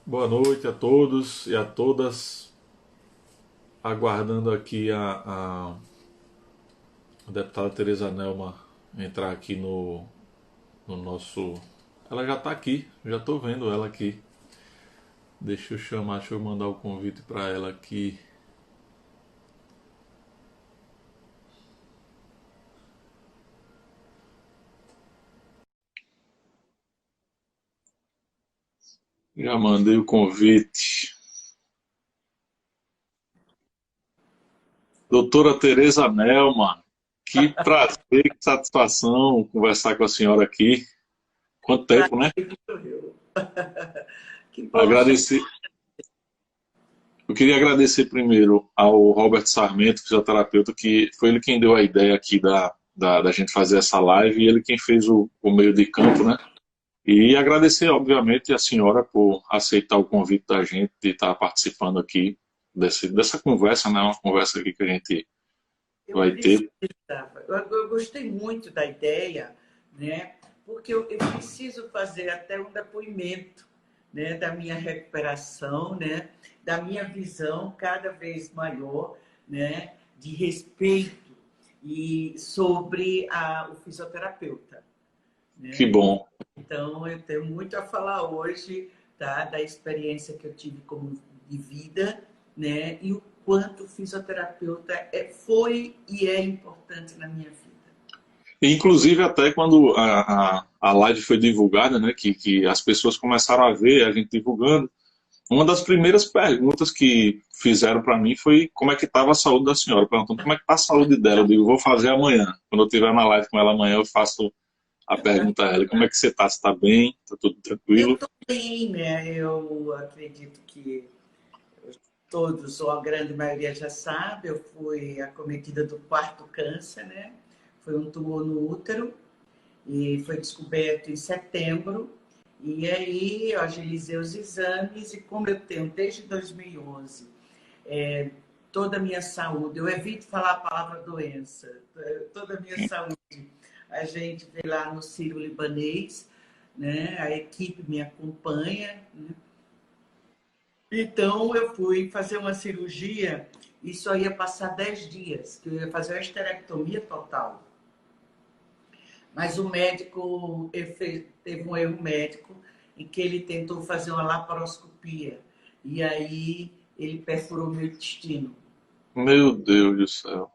Boa noite a todos e a todas. Aguardando aqui a deputada Tereza Nelma entrar aqui no nosso. Ela já está aqui, já estou vendo ela aqui. Deixa eu chamar, deixa eu mandar o convite para ela aqui. Já mandei o convite. Doutora Tereza Nelma, que prazer, que satisfação conversar com a senhora aqui. Quanto tempo, né? Prazer meu. Que bom, Agradecer. Eu queria agradecer primeiro ao Robert Sarmento, fisioterapeuta, que foi ele quem deu a ideia aqui da gente fazer essa live e ele quem fez o meio de campo, né? E agradecer, obviamente, a senhora por aceitar o convite da gente de estar participando aqui dessa conversa, né? Uma conversa aqui que a gente eu vai ter. precisava. Eu gostei muito da ideia, né? Porque eu preciso fazer até um depoimento, né, da minha recuperação, né, da minha visão cada vez maior, né, de respeito e sobre o fisioterapeuta, Que né? bom. Então, eu tenho muito a falar hoje, tá, da experiência que eu tive como de vida, né, e o quanto o fisioterapeuta foi e é importante na minha vida. E, inclusive, até quando a live foi divulgada, né? Que as pessoas começaram a ver a gente divulgando. Uma das primeiras perguntas que fizeram para mim foi como é que estava a saúde da senhora. Perguntando como é que está a saúde dela. Eu digo, vou fazer amanhã. Quando eu estiver na live com ela amanhã, eu faço a pergunta a ela. Como é que você está? Você está bem? Está tudo Eu tranquilo? estou bem, né? Eu acredito que todos, ou a grande maioria já sabe, eu fui acometida do quarto câncer, né? Foi um tumor no útero e foi descoberto em setembro. E aí eu agilizei os exames e como eu tenho desde 2011 toda a minha saúde, eu evito falar a palavra doença, toda a minha saúde, a gente vê lá no Sírio-Libanês, né? A equipe me acompanha, né? Então eu fui fazer uma cirurgia e só ia passar 10 dias, que eu ia fazer uma esterectomia total. Mas o médico teve um erro médico em que ele tentou fazer uma laparoscopia. E aí ele perfurou meu intestino. Meu Deus do céu.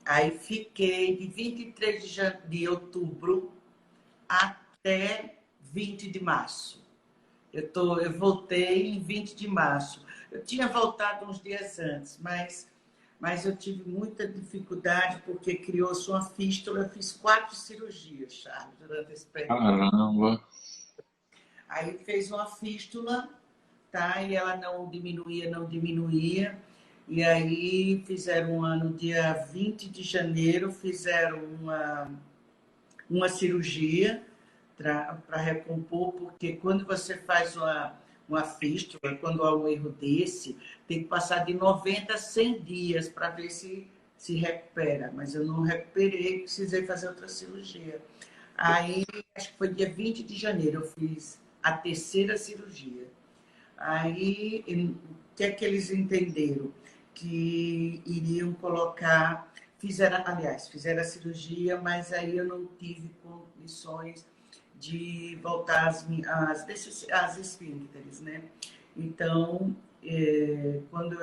Aí fiquei de 23 de outubro até 20 de março. Eu voltei em 20 de março. Eu tinha voltado uns dias antes, mas eu tive muita dificuldade porque criou-se uma fístula. Eu fiz 4 cirurgias, Charles, durante esse período. Caramba. Aí fez uma fístula, tá? E ela não diminuía, não diminuía. E aí fizeram no dia 20 de janeiro, fizeram uma cirurgia para recompor, porque quando você faz uma fístula, quando há um erro desse, tem que passar de 90 a 100 dias para ver se recupera. Mas eu não recuperei, precisei fazer outra cirurgia. Aí, acho que foi dia 20 de janeiro, eu fiz a terceira cirurgia. Aí, o que é que eles entenderam? Que iriam colocar, fizeram a cirurgia, mas aí eu não tive condições de voltar às esfíncteres, né? Então,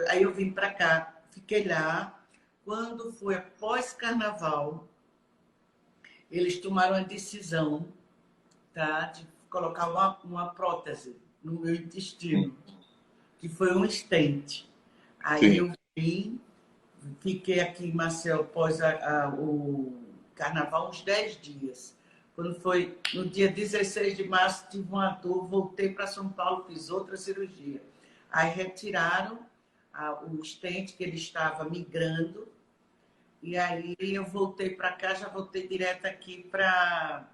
aí eu vim para cá, fiquei lá. Quando foi após carnaval, eles tomaram a decisão, tá, de colocar uma prótese no meu intestino, que foi um stent. Aí Sim. eu vim, fiquei aqui em Marcel após o carnaval uns 10 dias. Quando foi no dia 16 de março, tive uma dor, voltei para São Paulo, fiz outra cirurgia. Aí retiraram o stent que ele estava migrando, e aí eu voltei para cá, já voltei direto aqui para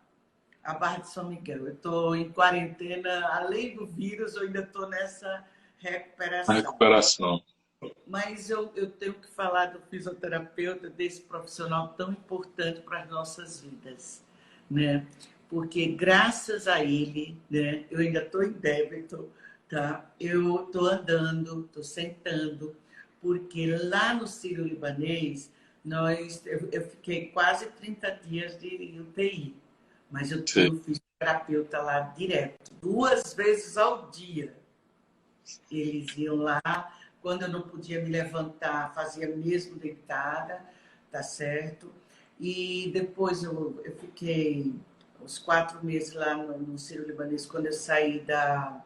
a Barra de São Miguel. Eu estou em quarentena, além do vírus, eu ainda estou nessa A recuperação. recuperação. Mas eu tenho que falar do fisioterapeuta, desse profissional tão importante para as nossas vidas, né? Porque graças a ele, né, eu ainda estou em débito, Tá? Eu estou andando, estou sentando, porque lá no Sírio-Libanês, eu fiquei quase 30 dias de UTI, mas eu Sim. tinha um fisioterapeuta lá direto, 2 vezes ao dia. Eles iam lá, quando eu não podia me levantar, fazia mesmo deitada, tá certo? E depois eu fiquei uns 4 meses lá no Sírio-Libanês, quando eu saí da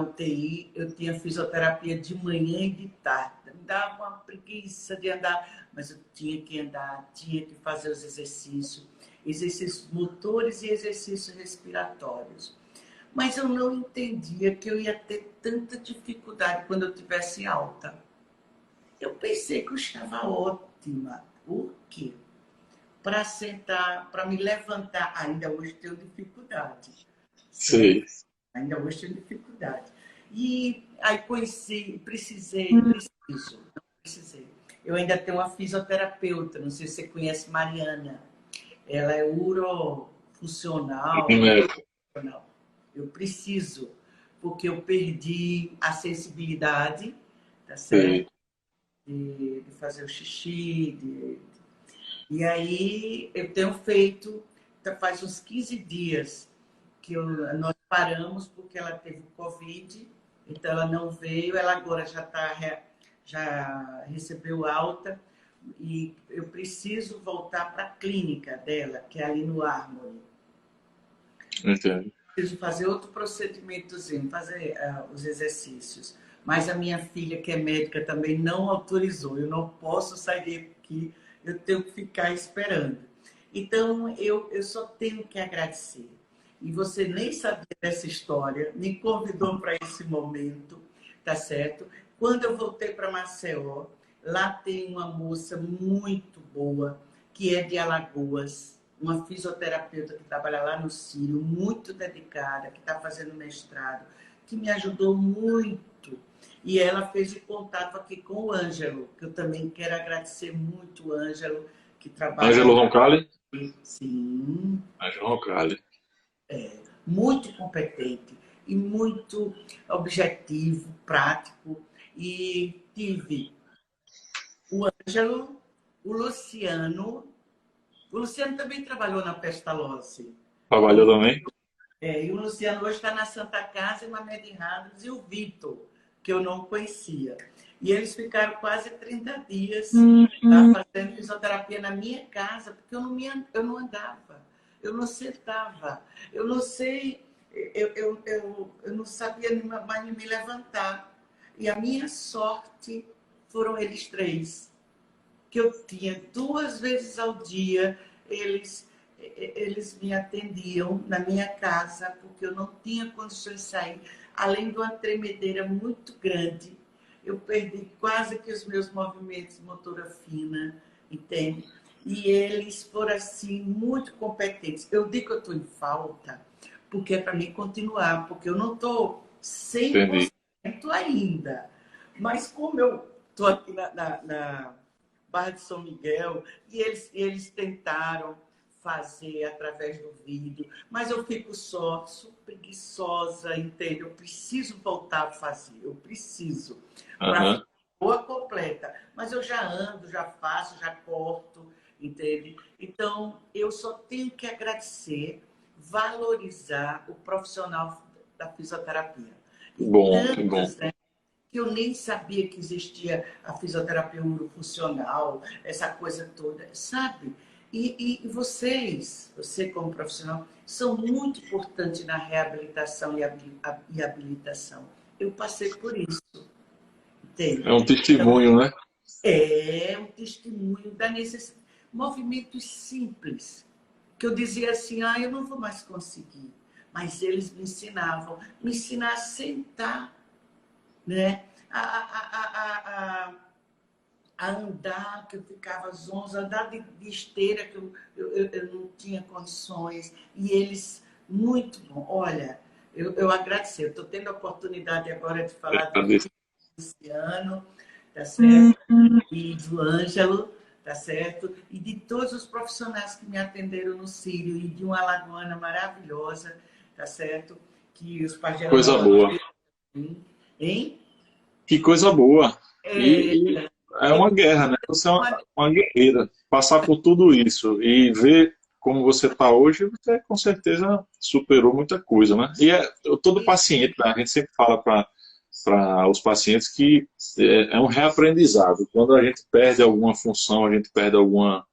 UTI, eu tinha fisioterapia de manhã e de tarde. Me dava uma preguiça de andar, mas eu tinha que andar, tinha que fazer os exercícios, exercícios motores e exercícios respiratórios. Mas eu não entendia que eu ia ter tanta dificuldade quando eu tivesse alta. Eu pensei que eu estava ótima. Por quê? Para sentar, para me levantar, ainda hoje tenho dificuldade, certo? Sim. Ainda hoje tenho dificuldade. E aí preciso, não precisei. Eu ainda tenho uma fisioterapeuta, não sei se você conhece Mariana. Ela é urofuncional, Neto. neurofuncional. Eu preciso, porque eu perdi a sensibilidade, tá certo? Sim. De fazer o xixi, e aí eu tenho feito, faz uns 15 dias que nós paramos porque ela teve Covid, então ela não veio, ela agora já recebeu alta e eu preciso voltar para a clínica dela, que é ali no Armory. Entendo. Preciso fazer outro procedimentozinho, fazer os exercícios. Mas a minha filha, que é médica, também não autorizou. Eu não posso sair daqui, eu tenho que ficar esperando. Então, eu só tenho que agradecer. E você nem sabia dessa história, me convidou para esse momento, tá certo? Quando eu voltei para Maceió, lá tem uma moça muito boa, que é de Alagoas, uma fisioterapeuta que trabalha lá no Sírio, muito dedicada, que está fazendo mestrado, que me ajudou muito. E ela fez o contato aqui com o Ângelo, que eu também quero agradecer muito o Ângelo, que trabalha Ângelo Roncalli? aqui. Sim, Ângelo Roncalli. muito competente e muito objetivo, prático. E tive o Ângelo, o Luciano. O Luciano também trabalhou na Pestalozzi. Trabalhou também? E o Luciano hoje está na Santa Casa e na Medihados, e o Vitor, que eu não conhecia. E eles ficaram quase 30 dias fazendo fisioterapia na minha casa, porque eu não andava, eu não sentava, eu não sei, eu não sabia mais me levantar. E a minha sorte foram eles três, que eu tinha 2 vezes ao dia, eles me atendiam na minha casa, porque eu não tinha condições de sair, além de uma tremedeira muito grande. Eu perdi quase que os meus movimentos de motora fina, entende? E eles foram, assim, muito competentes. Eu digo que eu estou em falta, porque é para mim continuar, porque eu não estou 100% Entendi. ainda. Mas como eu estou aqui na Barra de São Miguel, e eles tentaram fazer através do vídeo, mas eu fico só, sou preguiçosa, entende? Eu preciso voltar a fazer, eu preciso, para Aham. ficar boa completa. Mas eu já ando, já faço, já corto, entende? Então, eu só tenho que agradecer, valorizar o profissional da fisioterapia. Que E bom, que bom. tantas, né, que eu nem sabia que existia a fisioterapia urofuncional, essa coisa toda, sabe? E você como profissional, são muito importantes na reabilitação e habilitação. Eu passei por isso, É entende? um Então, testemunho, né? é um testemunho da necessidade. Movimentos simples, que eu dizia assim, eu não vou mais conseguir. Mas eles me ensinaram a sentar, né? A andar, que eu ficava zonza, andar de esteira, que eu não tinha condições. E eles, muito bom. Olha, eu agradeço. Eu estou tendo a oportunidade agora de falar do Agradeço. Luciano, tá certo? E do Ângelo, tá certo? E de todos os profissionais que me atenderam no Sírio, e de uma alagoana maravilhosa, tá certo? Que os pais dela Coisa moram boa. Hein? Que coisa boa. É, E é uma guerra, né? Você é uma guerreira. Passar por tudo isso e ver como você está hoje, você com certeza superou muita coisa, né? E todo paciente, né? A gente sempre fala para os pacientes que é um reaprendizado. Quando a gente perde alguma função, a gente perde alguma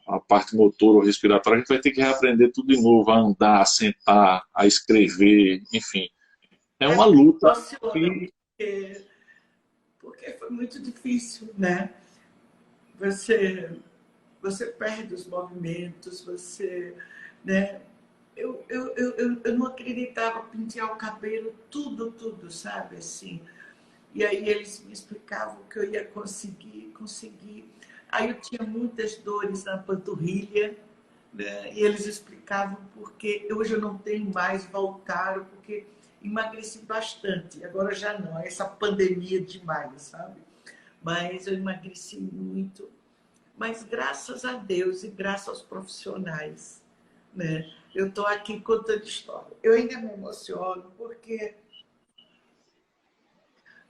a parte motora ou respiratória, a gente vai ter que reaprender tudo de novo, a andar, a sentar, a escrever, enfim. É uma luta emociona, que porque foi muito difícil, né? Você, você perde os movimentos, você, né? Eu não acreditava pentear o cabelo, tudo, sabe? Assim. E aí eles me explicavam que eu ia conseguir. Aí eu tinha muitas dores na panturrilha, né? E eles explicavam porque hoje eu não tenho mais, voltaram, porque emagreci bastante. Agora já não, essa pandemia demais, sabe? Mas eu emagreci muito. Mas graças a Deus e graças aos profissionais, né? Eu estou aqui contando história. Eu ainda me emociono porque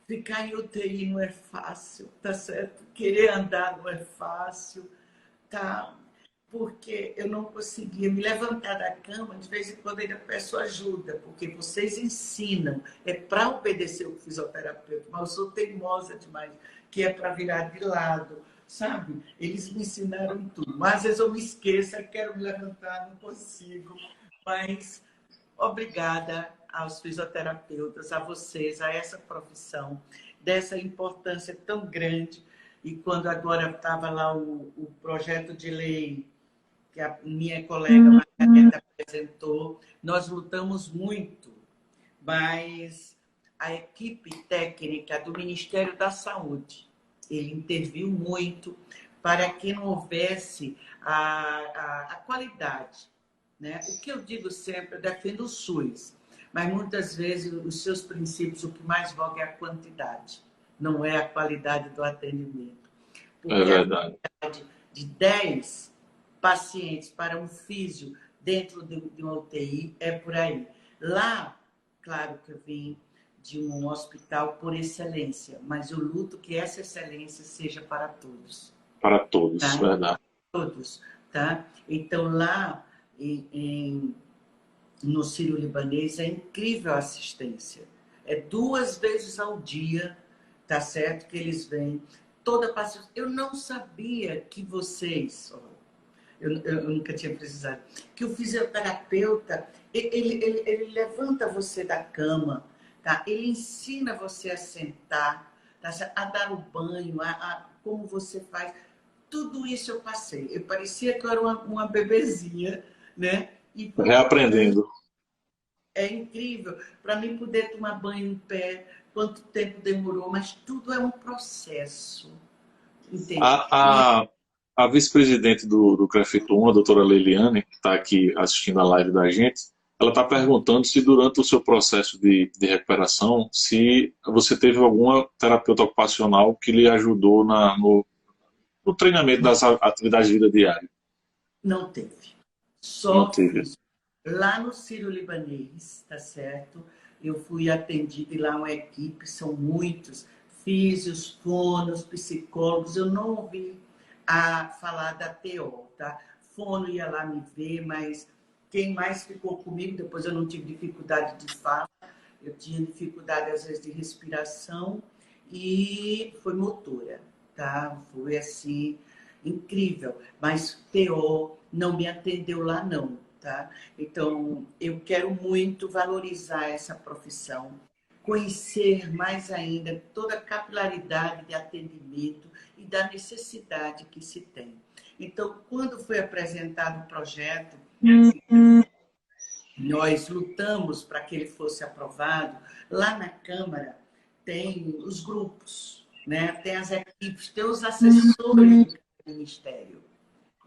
ficar em UTI não é fácil, tá certo? Querer andar não é fácil, tá? Porque eu não conseguia me levantar da cama, de vez em quando ainda peço ajuda, porque vocês ensinam, é para obedecer o fisioterapeuta, mas eu sou teimosa demais, que é para virar de lado, sabe? Eles me ensinaram tudo, mas às vezes eu me esqueço, eu quero me levantar, não consigo, mas obrigada aos fisioterapeutas, a vocês, a essa profissão, dessa importância tão grande. E quando agora estava lá o projeto de lei que a minha colega Margareta apresentou, nós lutamos muito, mas a equipe técnica do Ministério da Saúde, ele interviu muito para que não houvesse a qualidade, né? O que eu digo sempre, eu defendo o SUS, mas muitas vezes os seus princípios, o que mais voga é a quantidade, não é a qualidade do atendimento. é Porque a verdade. quantidade de 10 pacientes para um físio dentro de uma UTI é por aí. Lá, claro que eu vim de um hospital por excelência, mas eu luto que essa excelência seja para todos. Para todos, Tá? verdade. Todos, tá? Então, lá no Sírio-Libanês é incrível a assistência. É 2 vezes ao dia, tá certo? Que eles vêm. Toda paciente. Eu não sabia que vocês, eu nunca tinha precisado, que o fisioterapeuta, ele levanta você da cama, tá? Ele ensina você a sentar, tá? A dar o banho, como você faz. Tudo isso eu passei. Eu parecia que eu era uma bebezinha, né? E Reaprendendo. é incrível. Para mim poder tomar banho em pé, quanto tempo demorou, mas tudo é um processo, entende? E A, a, a vice-presidente do CREFIT-1, a doutora Leiliane, que está aqui assistindo a live da gente, ela está perguntando se durante o seu processo de recuperação, se você teve alguma terapeuta ocupacional que lhe ajudou no treinamento das atividades de vida diária. não teve. Não Só teve. fiz. Lá no Sírio-Libanês, tá certo? Eu fui atendida e lá uma equipe, são muitos, físios, fonos, psicólogos. Eu não ouvi falar da TO, tá? Fono ia lá me ver, mas quem mais ficou comigo, depois eu não tive dificuldade de fala, eu tinha dificuldade às vezes de respiração e foi motora, tá? Foi assim, incrível. Mas TO não me atendeu lá não, tá? Então, eu quero muito valorizar essa profissão, conhecer mais ainda toda a capilaridade de atendimento e da necessidade que se tem. Então, quando foi apresentado o projeto, nós lutamos para que ele fosse aprovado. Lá na Câmara tem os grupos, né? Tem as equipes, tem os assessores do Ministério,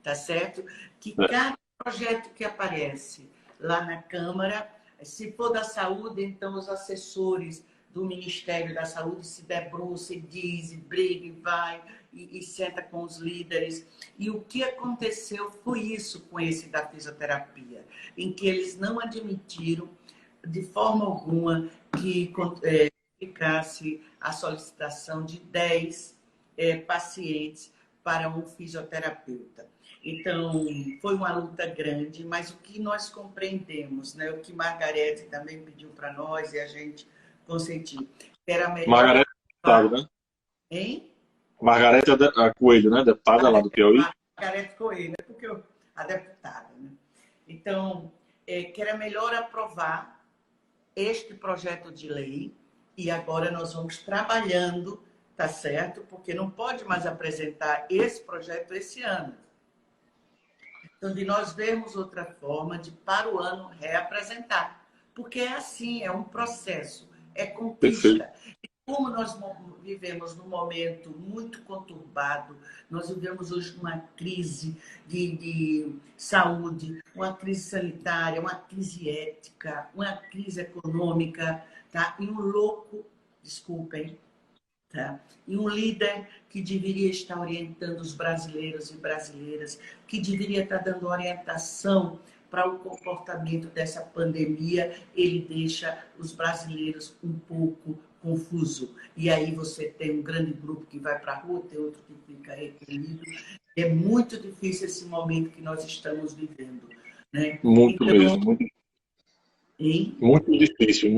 tá certo? Que cada projeto que aparece lá na Câmara, se for da saúde, então os assessores do Ministério da Saúde se debruça e diz, e briga e vai, e senta com os líderes. E o que aconteceu foi isso com esse da fisioterapia, em que eles não admitiram de forma alguma que justificasse a solicitação de 10 pacientes para um fisioterapeuta. Então, foi uma luta grande, mas o que nós compreendemos, né, o que Margarete também pediu para nós e a gente consentiu, era melhor... Margarete é deputada, né? Hein? Margarete é a Coelho, né? Deputada lá do Piauí. Margarete Coelho, porque a deputada, né? Então, que era melhor aprovar este projeto de lei e agora nós vamos trabalhando, tá certo? Porque não pode mais apresentar esse projeto esse ano. Então, de nós vermos outra forma de, para o ano, reapresentar. Porque é assim, é um processo, é conquista. E como nós vivemos num momento muito conturbado, nós vivemos hoje uma crise de saúde, uma crise sanitária, uma crise ética, uma crise econômica, tá? E um louco, desculpem, tá? E um líder que deveria estar orientando os brasileiros e brasileiras, que deveria estar dando orientação para o comportamento dessa pandemia, ele deixa os brasileiros um pouco confuso. E aí você tem um grande grupo que vai para a rua, tem outro que fica reprimido. É muito difícil esse momento que nós estamos vivendo, né? Muito então, mesmo. Muito difícil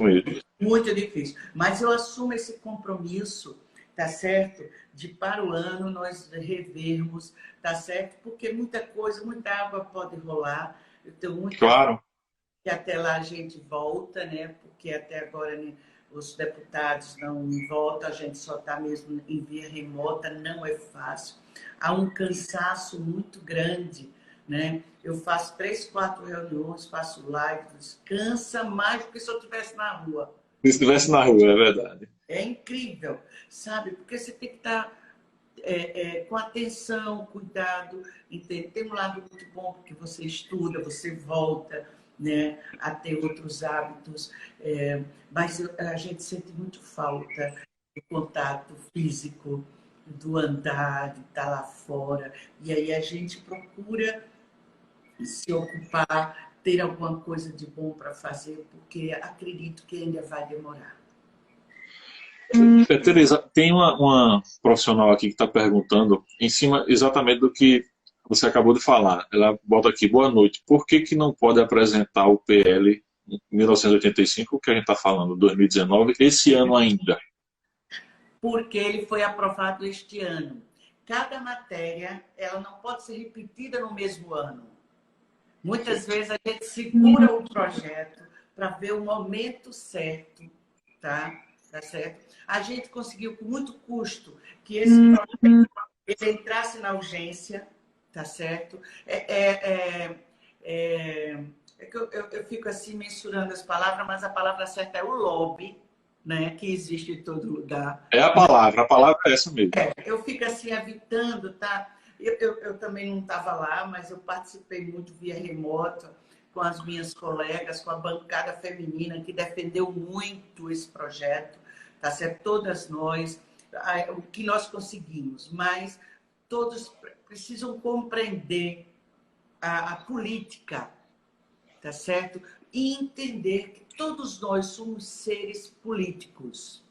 mesmo. Muito difícil. Mas eu assumo esse compromisso, tá certo? De para o ano nós revermos, tá certo? Porque muita coisa, muita água pode rolar. Eu tenho muita claro. Que até lá a gente volta, né? Porque até agora, né, os deputados não voltam, a gente só está mesmo em via remota, não é fácil. Há um cansaço muito grande, né? Eu faço 3, 4 reuniões, faço lives, cansa mais do que se eu estivesse na rua. Se estivesse na rua, é verdade. É incrível, sabe? Porque você tem que estar com atenção, cuidado. Entende? Tem um lado muito bom, porque você estuda, você volta, né, a ter outros hábitos. Mas a gente sente muito falta do contato físico, do andar, de estar lá fora. E aí a gente procura se ocupar, ter alguma coisa de bom para fazer, porque acredito que ainda vai demorar. Tereza, tem uma profissional aqui que está perguntando em cima exatamente do que você acabou de falar. Ela bota aqui, boa noite. Por que não pode apresentar o PL 1985, que a gente está falando, 2019, esse ano ainda? Porque ele foi aprovado este ano. Cada matéria, ela não pode ser repetida no mesmo ano. Muitas vezes a gente segura o projeto para ver o momento certo, tá? Tá certo? A gente conseguiu com muito custo que esse projeto ele entrasse na urgência, tá certo? Que eu fico assim mensurando as palavras, mas a palavra certa é o lobby, né? Que existe em todo lugar. É a palavra é essa mesmo. Eu fico assim evitando, tá? Eu também não estava lá, mas eu participei muito via remota com as minhas colegas, com a bancada feminina que defendeu muito esse projeto, tá certo? Todas nós, o que nós conseguimos, mas todos precisam compreender a política, tá certo? E entender que todos nós somos seres políticos.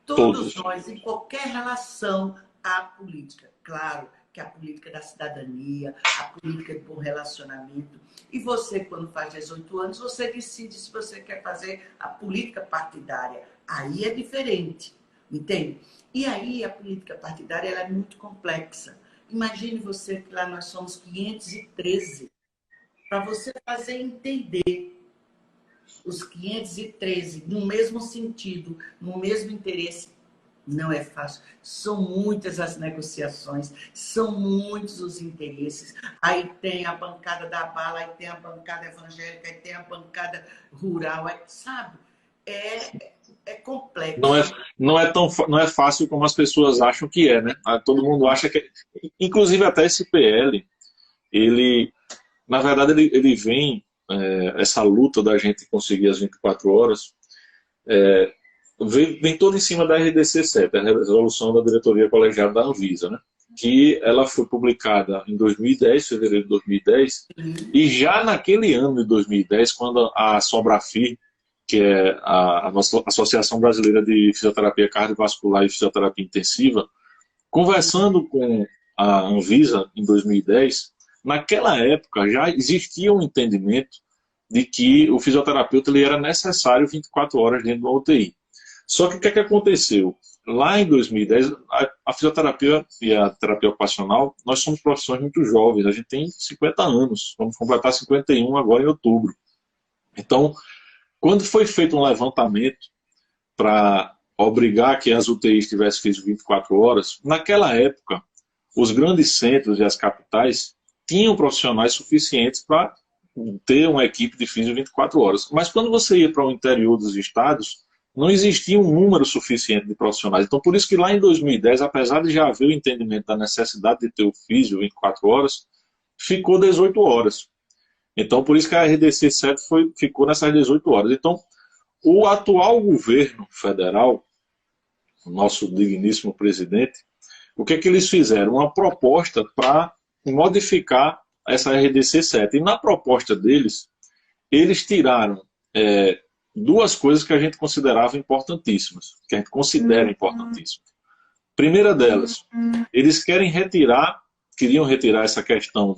Todos nós, em qualquer relação à política. Claro que a política da cidadania, a política do bom relacionamento. E você, quando faz 18 anos, você decide se você quer fazer a política partidária. Aí é diferente, entende? E aí a política partidária ela é muito complexa. Imagine você que lá nós somos 513. Para você fazer entender os 513 no mesmo sentido, no mesmo interesse, não é fácil. São muitas as negociações, são muitos os interesses. Aí tem a bancada da bala, aí tem a bancada evangélica, aí tem a bancada rural, aí, sabe? É complexo. Não é fácil como as pessoas acham que é, né? Todo mundo acha que... Inclusive até esse PL, ele... Na verdade, ele vem... essa luta da gente conseguir as 24 horas... vem todo em cima da RDC 7, a resolução da diretoria colegiada da Anvisa, né? Que ela foi publicada em 2010, fevereiro de 2010, e já naquele ano de 2010, quando a Sobrafir que é a nossa Associação Brasileira de Fisioterapia Cardiovascular e Fisioterapia Intensiva, conversando com a Anvisa em 2010, naquela época já existia um entendimento de que o fisioterapeuta ele era necessário 24 horas dentro da UTI. Só que o que é que aconteceu? Lá em 2010, a fisioterapia e a terapia ocupacional, nós somos profissões muito jovens, a gente tem 50 anos, vamos completar 51 agora em outubro. Então, quando foi feito um levantamento para obrigar que as UTIs tivessem físio 24 horas, naquela época, os grandes centros e as capitais tinham profissionais suficientes para ter uma equipe de físio 24 horas. Mas quando você ia para o interior dos estados, não existia um número suficiente de profissionais. Então, por isso que lá em 2010, apesar de já haver o entendimento da necessidade de ter o físio 24 horas, ficou 18 horas. Então, por isso que a RDC 7 ficou nessas 18 horas. Então, o atual governo federal, o nosso digníssimo presidente, o que é que eles fizeram? Uma proposta para modificar essa RDC 7. E na proposta deles, eles tiraram duas coisas que a gente considerava importantíssimas, que a gente considera importantíssimas. Primeira delas, eles queriam retirar essa questão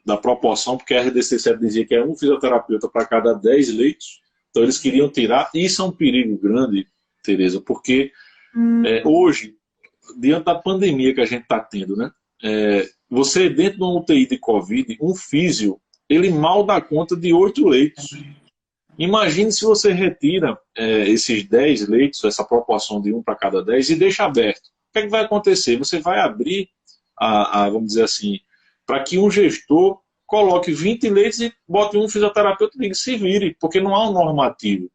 da proporção, porque a RDC 7 dizia que é um fisioterapeuta para cada 10 leitos, então eles queriam tirar, e isso é um perigo grande, Tereza, porque hoje, diante da pandemia que a gente está tendo, né, você dentro de uma UTI de Covid, um físio, ele mal dá conta de 8 leitos. Imagine se você retira esses 10 leitos, essa proporção de 1 para cada 10, e deixa aberto. O que é que vai acontecer? Você vai abrir, vamos dizer assim, para que um gestor coloque 20 leitos e bote um fisioterapeuta e diga, se vire, porque não há um normativo.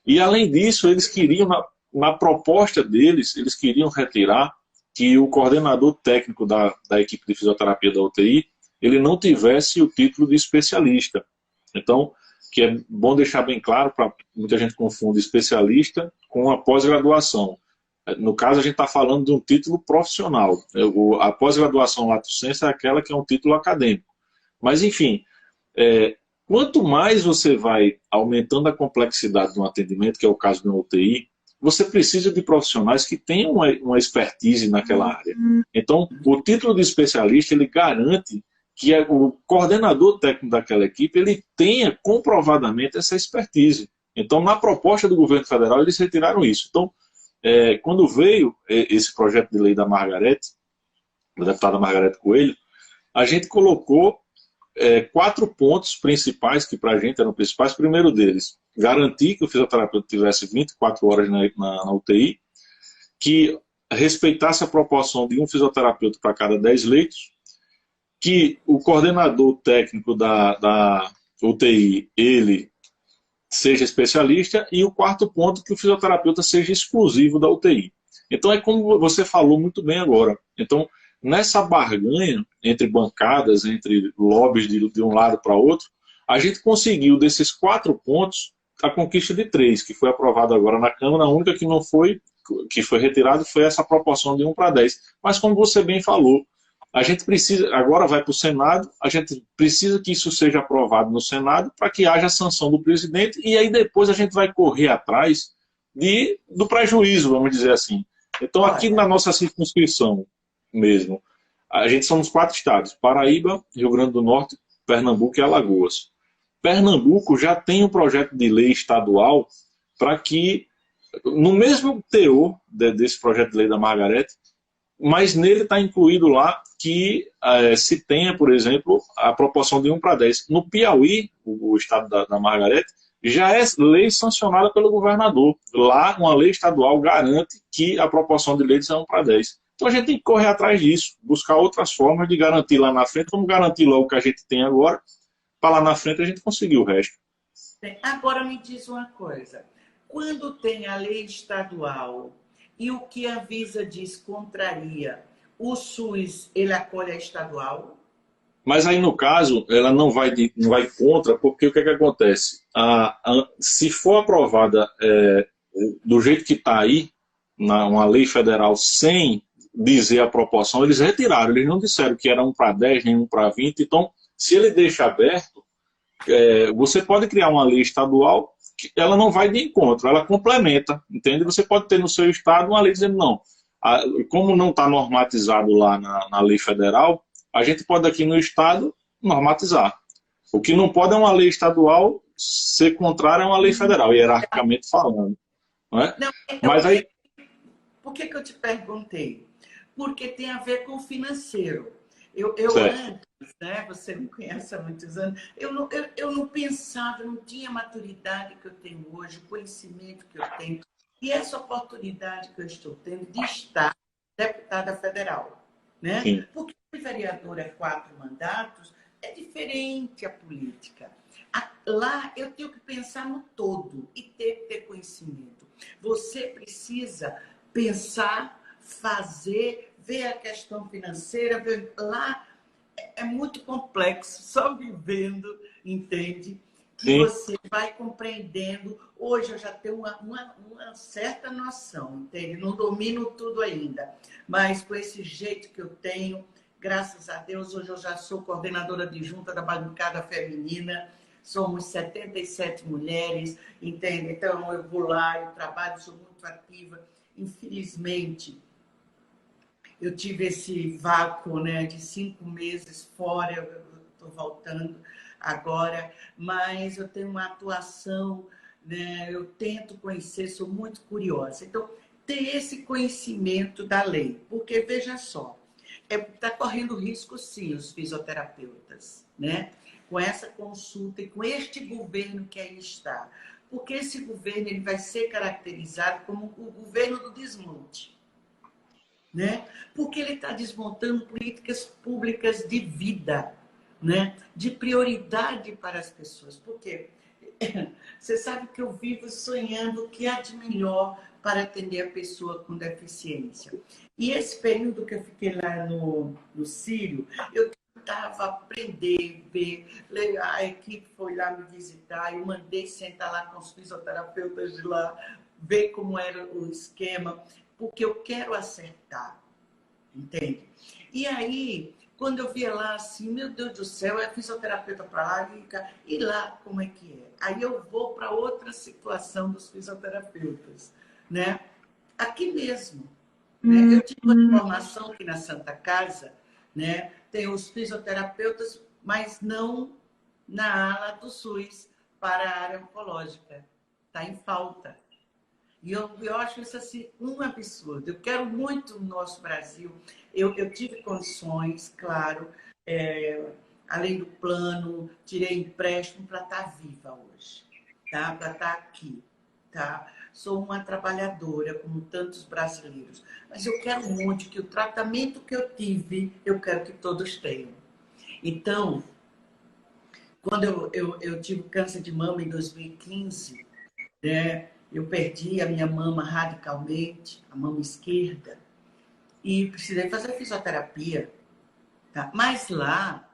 E além disso, eles queriam, na proposta deles, eles queriam retirar que o coordenador técnico da equipe de fisioterapia da UTI, ele não tivesse o título de especialista. Então, que é bom deixar bem claro, para muita gente confunde especialista com a pós-graduação. No caso, a gente está falando de um título profissional. A pós-graduação lato sensu é aquela que é um título acadêmico. Mas, enfim, quanto mais você vai aumentando a complexidade do atendimento, que é o caso de uma UTI, você precisa de profissionais que tenham uma expertise naquela área. Então, o título de especialista, ele garante que o coordenador técnico daquela equipe ele tenha comprovadamente essa expertise. Então, na proposta do governo federal, eles retiraram isso. Então, quando veio esse projeto de lei da deputada Margarete Coelho, a gente colocou 4 pontos principais, que para a gente eram principais. Primeiro deles, garantir que o fisioterapeuta tivesse 24 horas na UTI, que respeitasse a proporção de um fisioterapeuta para cada 10 leitos, que o coordenador técnico da UTI, ele seja especialista, e o quarto ponto, que o fisioterapeuta seja exclusivo da UTI. Então é como você falou muito bem agora. Então, nessa barganha entre bancadas, entre lobbies de um lado para outro, a gente conseguiu, desses 4 pontos, a conquista de 3, que foi aprovada agora na Câmara. A única que não foi, que foi retirada, foi essa proporção de 1 para 10. Mas como você bem falou, a gente precisa, agora vai para o Senado, a gente precisa que isso seja aprovado no Senado para que haja a sanção do presidente, e aí depois a gente vai correr atrás do prejuízo, vamos dizer assim. Então aqui na nossa circunscrição mesmo, a gente somos 4 estados, Paraíba, Rio Grande do Norte, Pernambuco e Alagoas. Pernambuco já tem um projeto de lei estadual para que, no mesmo teor desse projeto de lei da Margarete, mas nele está incluído lá que se tenha, por exemplo, a proporção de 1 para 10. No Piauí, o estado da Margarete, já é lei sancionada pelo governador. Lá, uma lei estadual garante que a proporção de leitos é 1 para 10. Então a gente tem que correr atrás disso, buscar outras formas de garantir lá na frente. Vamos garantir logo o que a gente tem agora, para lá na frente a gente conseguir o resto. Agora me diz uma coisa. Quando tem a lei estadual e o que a Anvisa diz contraria, o SUS, ele acolhe a estadual? Mas aí, no caso, ela não vai contra, porque o que acontece? Se for aprovada do jeito que está aí, uma lei federal sem dizer a proporção, eles retiraram. Eles não disseram que era 1 para 10, nem 1 para 20. Então, se ele deixa aberto, você pode criar uma lei estadual ela não vai de encontro, ela complementa, entende? Você pode ter no seu estado uma lei dizendo, não, como não está normatizado lá na lei federal, a gente pode aqui no estado normatizar. O que não pode é uma lei estadual ser contrária a uma lei federal, hierarquicamente falando. Não é? Não, então, Mas aí... por que eu te perguntei? Porque tem a ver com o financeiro. Eu Certo. antes, né, você me conhece há muitos anos, eu não pensava, não tinha a maturidade que eu tenho hoje, o conhecimento que eu tenho, e essa oportunidade que eu estou tendo de estar deputada federal. Né? Sim. Porque o vereador é 4 mandatos, é diferente a política. Lá eu tenho que pensar no todo e ter conhecimento. Você precisa pensar, fazer, ver a questão financeira. Lá é muito complexo, só vivendo, entende? Que Sim. você vai compreendendo. Hoje eu já tenho uma certa noção, entende? Não domino tudo ainda, mas com esse jeito que eu tenho, graças a Deus, hoje eu já sou coordenadora adjunta da bancada feminina. Somos 77 mulheres, entende? Então, eu vou lá, eu trabalho, sou muito ativa. Infelizmente, eu tive esse vácuo, né, de 5 meses fora, eu estou voltando agora, mas eu tenho uma atuação, né, eu tento conhecer, sou muito curiosa. Então, ter esse conhecimento da lei, porque, veja só, está correndo risco, sim, os fisioterapeutas, né? Com essa consulta e com este governo que aí está. Porque esse governo ele vai ser caracterizado como o governo do desmonte. Né? Porque ele está desmontando políticas públicas de vida, né? De prioridade para as pessoas. Porque você sabe que eu vivo sonhando o que há de melhor para atender a pessoa com deficiência. E esse período que eu fiquei lá no Sírio, eu tentava aprender, ver, a equipe foi lá me visitar, eu mandei sentar lá com os fisioterapeutas de lá, ver como era o esquema, porque eu quero acertar, entende? E aí, quando eu via lá assim, meu Deus do céu, é fisioterapeuta para lá, e lá como é que é? Aí eu vou para outra situação dos fisioterapeutas, né? Aqui mesmo, né? Eu tive uma formação aqui na Santa Casa, né? Tem os fisioterapeutas, mas não na ala do SUS para a área oncológica. Está em falta. E eu acho isso assim, um absurdo. Eu quero muito no nosso Brasil. Eu tive condições, claro, além do plano, tirei empréstimo para estar viva hoje, tá? Para estar aqui. Tá? Sou uma trabalhadora, como tantos brasileiros. Mas eu quero muito que o tratamento que eu tive, eu quero que todos tenham. Então, quando eu tive câncer de mama em 2015, né? Eu perdi a minha mama radicalmente, a mama esquerda, e precisei fazer fisioterapia. Tá? Mas lá,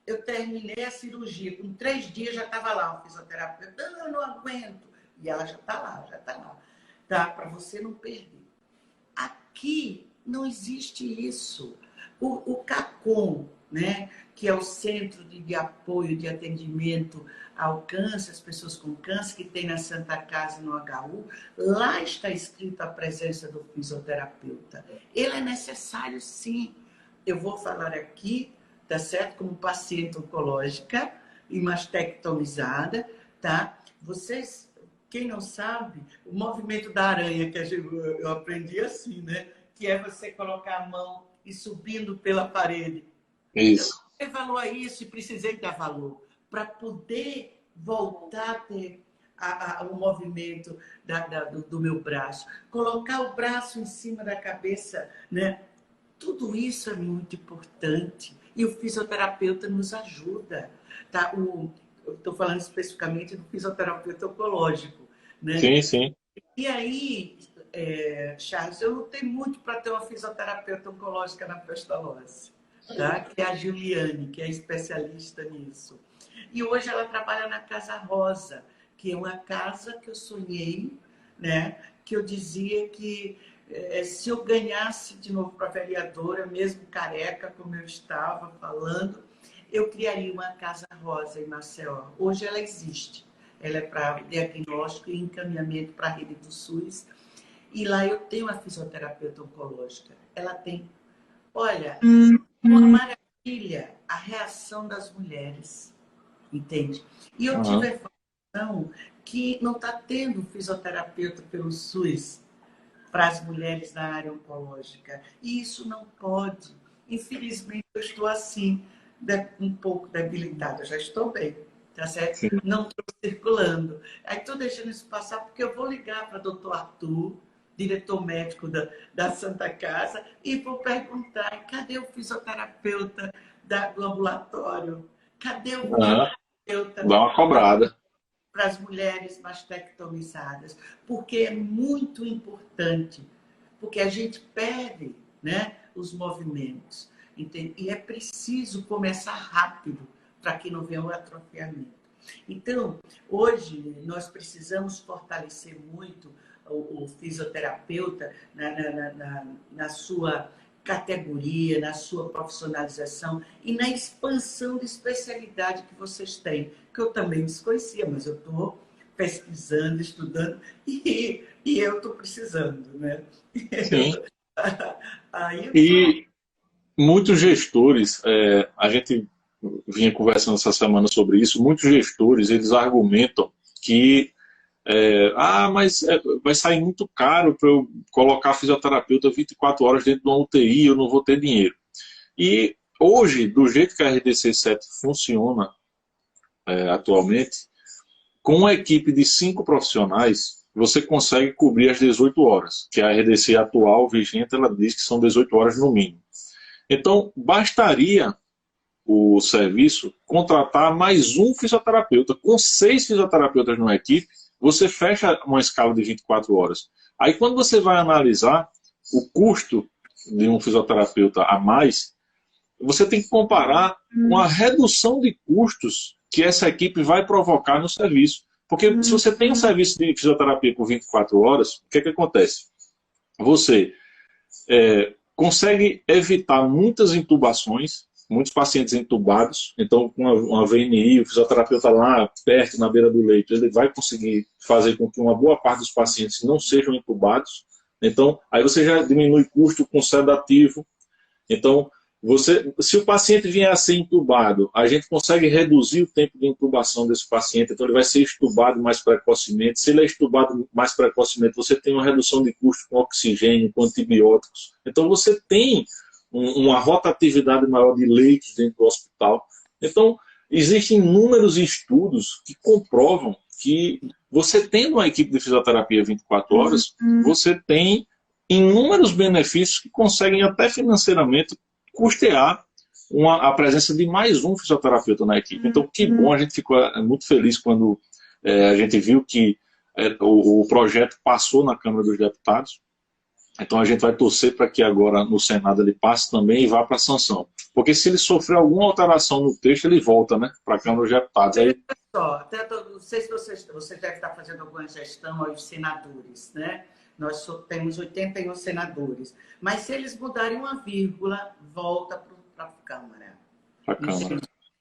eu terminei a cirurgia. Com 3 dias já estava lá o fisioterapeuta. Eu não aguento. E ela já está lá, já está lá. Tá? Para você não perder. Aqui não existe isso. O CACOM, né, que é o Centro de Apoio de Atendimento ao Câncer, as pessoas com câncer, que tem na Santa Casa e no HU, lá está escrito a presença do fisioterapeuta. Ele é necessário, sim. Eu vou falar aqui, tá certo? Como paciente oncológica e mastectomizada, tá? Vocês, quem não sabe, o movimento da aranha, que eu aprendi assim, né? Que é você colocar a mão e subindo pela parede. Isso. Eu dei valor a isso e precisei dar valor para poder voltar a ter o movimento do meu braço. Colocar o braço em cima da cabeça, né? Tudo isso é muito importante. E o fisioterapeuta nos ajuda. Tá? Eu estou falando especificamente do fisioterapeuta oncológico. Né? Sim, sim. E aí, Charles, eu lutei muito para ter uma fisioterapeuta oncológica na Pestalozzi, tá? Que é a Juliane, que é especialista nisso. E hoje ela trabalha na Casa Rosa, que é uma casa que eu sonhei, né? Que eu dizia que se eu ganhasse de novo para vereadora, mesmo careca, como eu estava falando, eu criaria uma Casa Rosa em Maceió. Hoje ela existe. ela é para diagnóstico e encaminhamento para a rede do SUS. E lá eu tenho a fisioterapeuta oncológica. Ela tem, olha, uma maravilha a reação das mulheres, entende? E eu tive a informação que não está tendo fisioterapeuta pelo SUS para as mulheres na área oncológica. E isso não pode. Infelizmente, eu estou assim, um pouco debilitada. Eu já estou bem, tá certo? Sim. Não estou circulando. Aí estou deixando isso passar porque eu vou ligar para o doutor Arthur, diretor médico da Santa Casa, e vou perguntar, cadê o fisioterapeuta do ambulatório? Cadê o fisioterapeuta? Dá uma cobrada. Para as mulheres mastectomizadas, porque é muito importante, porque a gente perde, né, os movimentos, entende? E é preciso começar rápido para que não venha o atrofiamento. Então, hoje, nós precisamos fortalecer muito o fisioterapeuta na sua categoria, na sua profissionalização e na expansão de especialidade que vocês têm, que eu também desconhecia, mas eu estou pesquisando, estudando e eu estou precisando, né? Sim. Aí, E muitos gestores, a gente vinha conversando essa semana sobre isso, muitos gestores, eles argumentam que mas vai sair muito caro para eu colocar fisioterapeuta 24 horas dentro de uma UTI, eu não vou ter dinheiro. E hoje, do jeito que a RDC 7 funciona atualmente, com uma equipe de 5 profissionais, você consegue cobrir as 18 horas, que a RDC atual, vigente, ela diz que são 18 horas no mínimo. Então, bastaria o serviço contratar mais um fisioterapeuta. Com 6 fisioterapeutas numa equipe, você fecha uma escala de 24 horas. Aí, quando você vai analisar o custo de um fisioterapeuta a mais, você tem que comparar com a redução de custos que essa equipe vai provocar no serviço. Porque se você tem um serviço de fisioterapia por 24 horas, o que é que acontece? Você consegue evitar muitas intubações, muitos pacientes entubados. Então, com uma VNI, o fisioterapeuta lá perto, na beira do leito, ele vai conseguir fazer com que uma boa parte dos pacientes não sejam entubados. Então, aí você já diminui custo com sedativo. Então, se o paciente vier a ser entubado, a gente consegue reduzir o tempo de intubação desse paciente, então ele vai ser estubado mais precocemente. Se ele é estubado mais precocemente, você tem uma redução de custo com oxigênio, com antibióticos. Então você tem uma rotatividade maior de leitos dentro do hospital. Então, existem inúmeros estudos que comprovam que você tendo uma equipe de fisioterapia 24 horas, você tem inúmeros benefícios que conseguem até financeiramente custear a presença de mais um fisioterapeuta na equipe. Então, que bom, a gente ficou muito feliz quando a gente viu que o projeto passou na Câmara dos Deputados. Então, a gente vai torcer para que agora no Senado ele passe também e vá para a sanção. Porque se ele sofrer alguma alteração no texto, ele volta, né, para a Câmara dos Deputados. Aí... Não sei se você deve estar fazendo alguma gestão aos senadores, né? Nós só temos 81 senadores. Mas se eles mudarem uma vírgula, volta para a Câmara.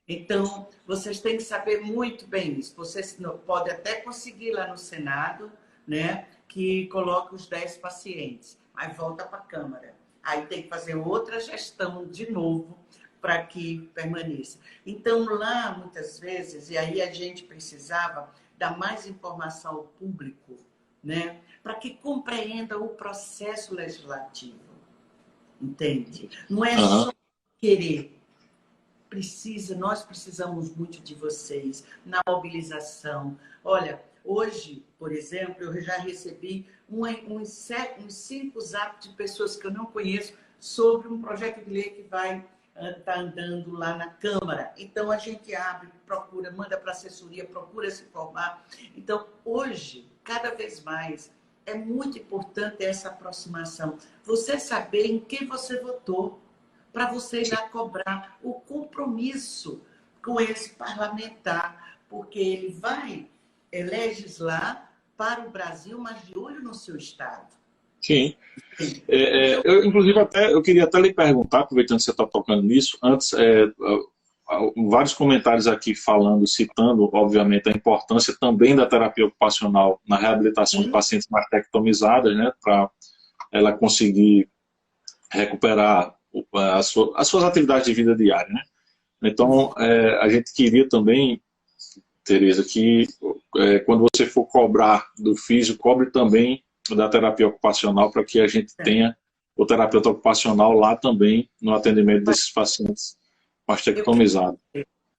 Então, vocês têm que saber muito bem isso. Vocês podem até conseguir lá no Senado, né, que coloque os 10 pacientes, mas volta para a Câmara. Aí tem que fazer outra gestão de novo para que permaneça. Então, lá, muitas vezes, e aí a gente precisava dar mais informação ao público, né, para que compreenda o processo legislativo. Entende? Não é só querer. Nós precisamos muito de vocês na mobilização. Olha, hoje, por exemplo, eu já recebi uns 5 zaps de pessoas que eu não conheço sobre um projeto de lei que vai estar andando lá na Câmara. Então, a gente abre, procura, manda para a assessoria, procura se informar. Então, hoje, cada vez mais, é muito importante essa aproximação. Você saber em quem você votou, para você ir lá cobrar o compromisso com esse parlamentar, porque ele vai legislar para o Brasil, mas de olho no seu Estado. Sim. Inclusive, eu queria até lhe perguntar, aproveitando que você está tocando nisso, antes, vários comentários aqui falando, citando, obviamente, a importância também da terapia ocupacional na reabilitação de pacientes mastectomizadas, né, para ela conseguir recuperar as suas atividades de vida diária, né? Então, a gente queria também, Tereza, que quando você for cobrar do físico, cobre também da terapia ocupacional, para que a gente tenha o terapeuta ocupacional lá também no atendimento desses pacientes mastectomizados.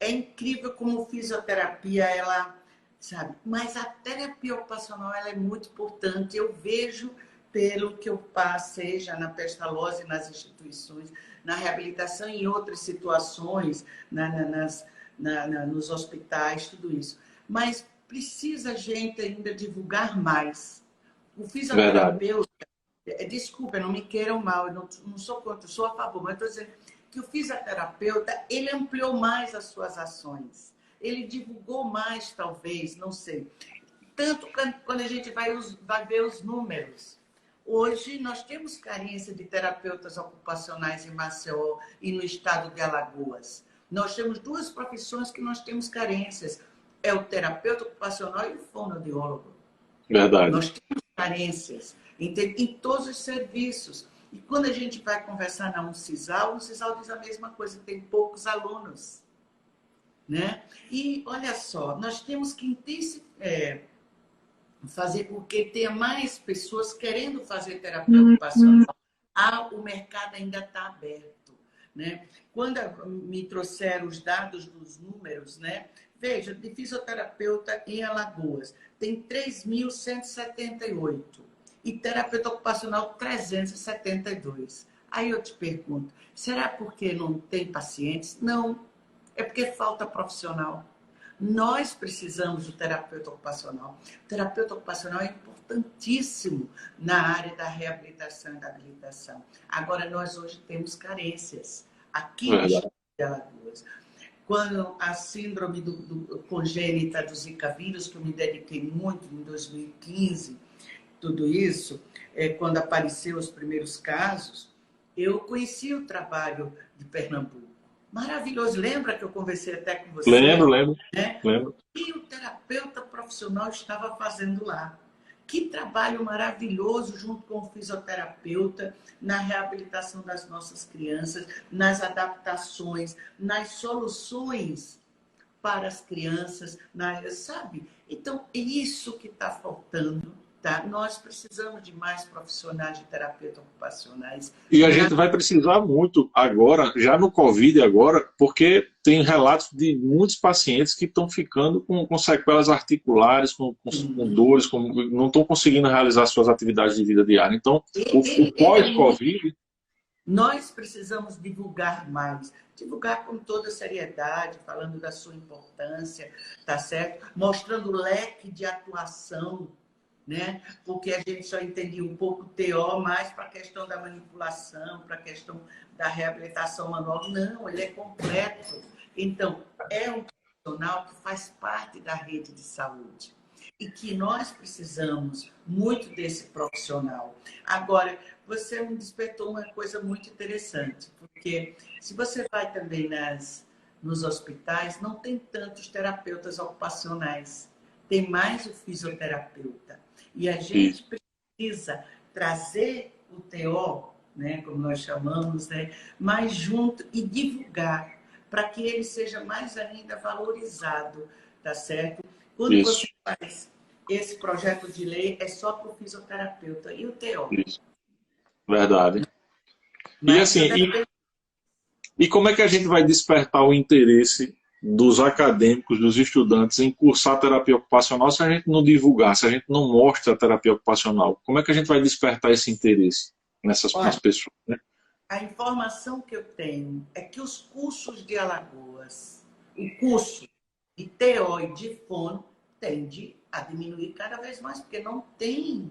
É incrível como fisioterapia, ela, sabe, mas a terapia ocupacional, ela é muito importante. Eu vejo, pelo que eu passei já na pestalose, nas instituições, na reabilitação e em outras situações, nos hospitais, tudo isso. Mas precisa a gente ainda divulgar mais. O fisioterapeuta, desculpa, não me queiram mal, eu não sou contra, eu sou a favor, mas estou dizendo que o fisioterapeuta, ele ampliou mais as suas ações. Ele divulgou mais, talvez, não sei. Tanto quando a gente vai ver os números. Hoje, nós temos carência de terapeutas ocupacionais em Maceió e no estado de Alagoas. Nós temos duas profissões que nós temos carências. É o terapeuta ocupacional e o fonoaudiólogo. Verdade. Nós temos carências em todos os serviços. E quando a gente vai conversar na Uncisal, o Uncisal diz a mesma coisa, tem poucos alunos. Né? E, olha só, nós temos que fazer com que tenha mais pessoas querendo fazer terapia ocupacional. O mercado ainda está aberto. Né? Quando me trouxeram os dados dos números, né? Veja, de fisioterapeuta em Alagoas, tem 3.178. E terapeuta ocupacional, 372. Aí eu te pergunto, será porque não tem pacientes? Não, é porque falta profissional. Nós precisamos do terapeuta ocupacional. O terapeuta ocupacional é importantíssimo na área da reabilitação e da habilitação. Agora, nós hoje temos carências aqui em Alagoas. Quando a síndrome congênita do Zika vírus, que eu me dediquei muito em 2015, tudo isso, quando apareceram os primeiros casos, eu conheci o trabalho de Pernambuco. Maravilhoso. Lembra que eu conversei até com você? Lembro. E o terapeuta profissional estava fazendo lá. Que trabalho maravilhoso junto com o fisioterapeuta na reabilitação das nossas crianças, nas adaptações, nas soluções para as crianças, sabe? Então, é isso que está faltando. Tá? Nós precisamos de mais profissionais de terapeuta ocupacionais. E a gente vai precisar muito agora, já no Covid agora, porque tem relatos de muitos pacientes que estão ficando com sequelas articulares, com dores, não estão conseguindo realizar suas atividades de vida diária. Então, o pós-Covid... Nós precisamos divulgar mais. Divulgar com toda seriedade, falando da sua importância, tá certo? Mostrando o leque de atuação, né? Porque a gente só entendia um pouco TO, mais para a questão da manipulação, para a questão da reabilitação manual. Não, ele é completo. Então, é um profissional que faz parte da rede de saúde e que nós precisamos muito desse profissional. Agora, você me despertou uma coisa muito interessante, porque se você vai também nos hospitais, não tem tantos terapeutas ocupacionais, tem mais o fisioterapeuta. E a gente precisa trazer o TO, né, como nós chamamos, né, mais junto e divulgar, para que ele seja mais ainda valorizado, tá certo? Quando você faz esse projeto de lei, é só para o fisioterapeuta e o TO. Isso. Verdade. Mas, e assim, e como é que a gente vai despertar o interesse dos acadêmicos, dos estudantes em cursar terapia ocupacional se a gente não divulgar, se a gente não mostra a terapia ocupacional? Como é que a gente vai despertar esse interesse nas pessoas? Né? A informação que eu tenho é que os cursos de Alagoas, o curso de TO e de fono, tende a diminuir cada vez mais, porque não tem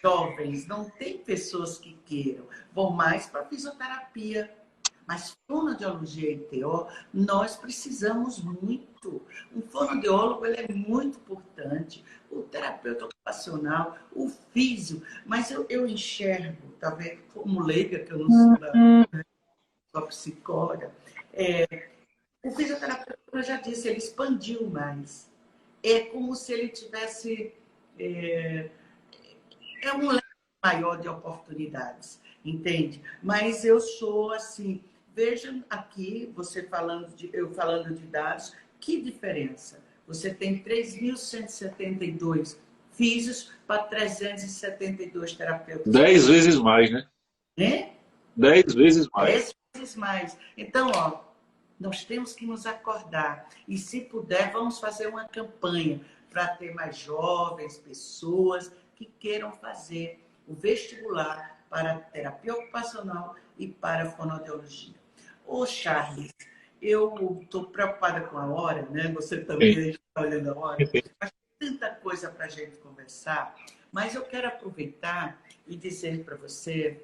jovens, não tem pessoas que queiram, vão mais para fisioterapia. Mas fonoaudiologia e TO, nós precisamos muito. Um fonoaudiólogo, ele é muito importante. O terapeuta ocupacional, o físio. Mas eu enxergo, talvez como leiga, que eu não sou psicóloga, O fisioterapeuta, como eu já disse, ele expandiu mais. É como se ele tivesse... É um leque maior de oportunidades, entende? Mas eu sou assim... Vejam aqui, eu falando de dados, que diferença. Você tem 3.172 físios para 372 terapeutas. 10 vezes mais, né? Né? 10 vezes mais. 10 vezes mais. Então, ó, nós temos que nos acordar. E, se puder, vamos fazer uma campanha para ter mais jovens, pessoas que queiram fazer o vestibular para terapia ocupacional e para fonoaudiologia. Ô, Charles, eu estou preocupada com a hora, né? Você também está olhando a hora. Mas tem tanta coisa para a gente conversar. Mas eu quero aproveitar e dizer para você,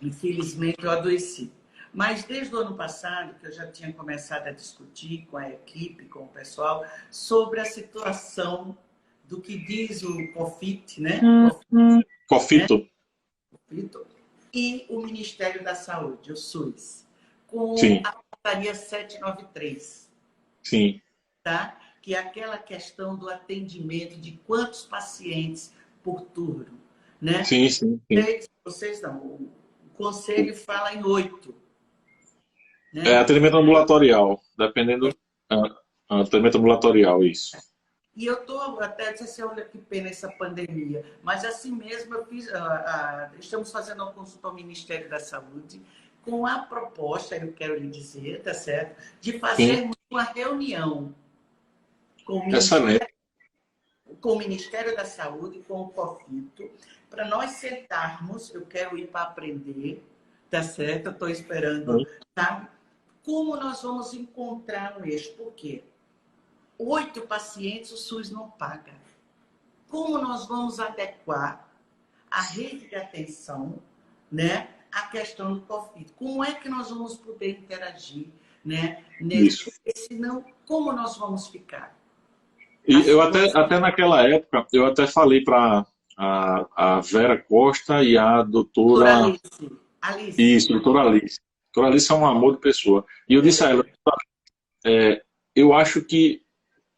infelizmente, eu adoeci. Mas desde o ano passado, que eu já tinha começado a discutir com a equipe, com o pessoal, sobre a situação do que diz o COFIT, né? Cofito. COFIT, e o Ministério da Saúde, o SUS, com Sim. a portaria 793, Sim. tá? Que é aquela questão do atendimento de quantos pacientes por turno, né? Sim, sim, sim. Vocês não, o conselho fala em 8. É Né? atendimento ambulatorial, dependendo. Atendimento ambulatorial, isso. E eu estou até disse assim, olha que pena essa pandemia, mas assim mesmo eu fiz, estamos fazendo uma consulta ao Ministério da Saúde com a proposta, eu quero lhe dizer, tá certo, de fazer uma reunião com Excelente. o Ministério da Saúde, com o COFITO, para nós sentarmos, eu quero ir para aprender, tá certo? Eu estou esperando, sabe? Como nós vamos encontrar um eixo? Por quê? 8 pacientes o SUS não paga. Como nós vamos adequar a rede de atenção, né, à questão do COFIT? Como é que nós vamos poder interagir, né? Isso. Porque senão, como nós vamos ficar? E eu até naquela época, eu até falei para a Vera Costa e a doutora... Alice. Isso, doutora Alice. Doutora Alice é um amor de pessoa. E eu disse a ela, eu acho que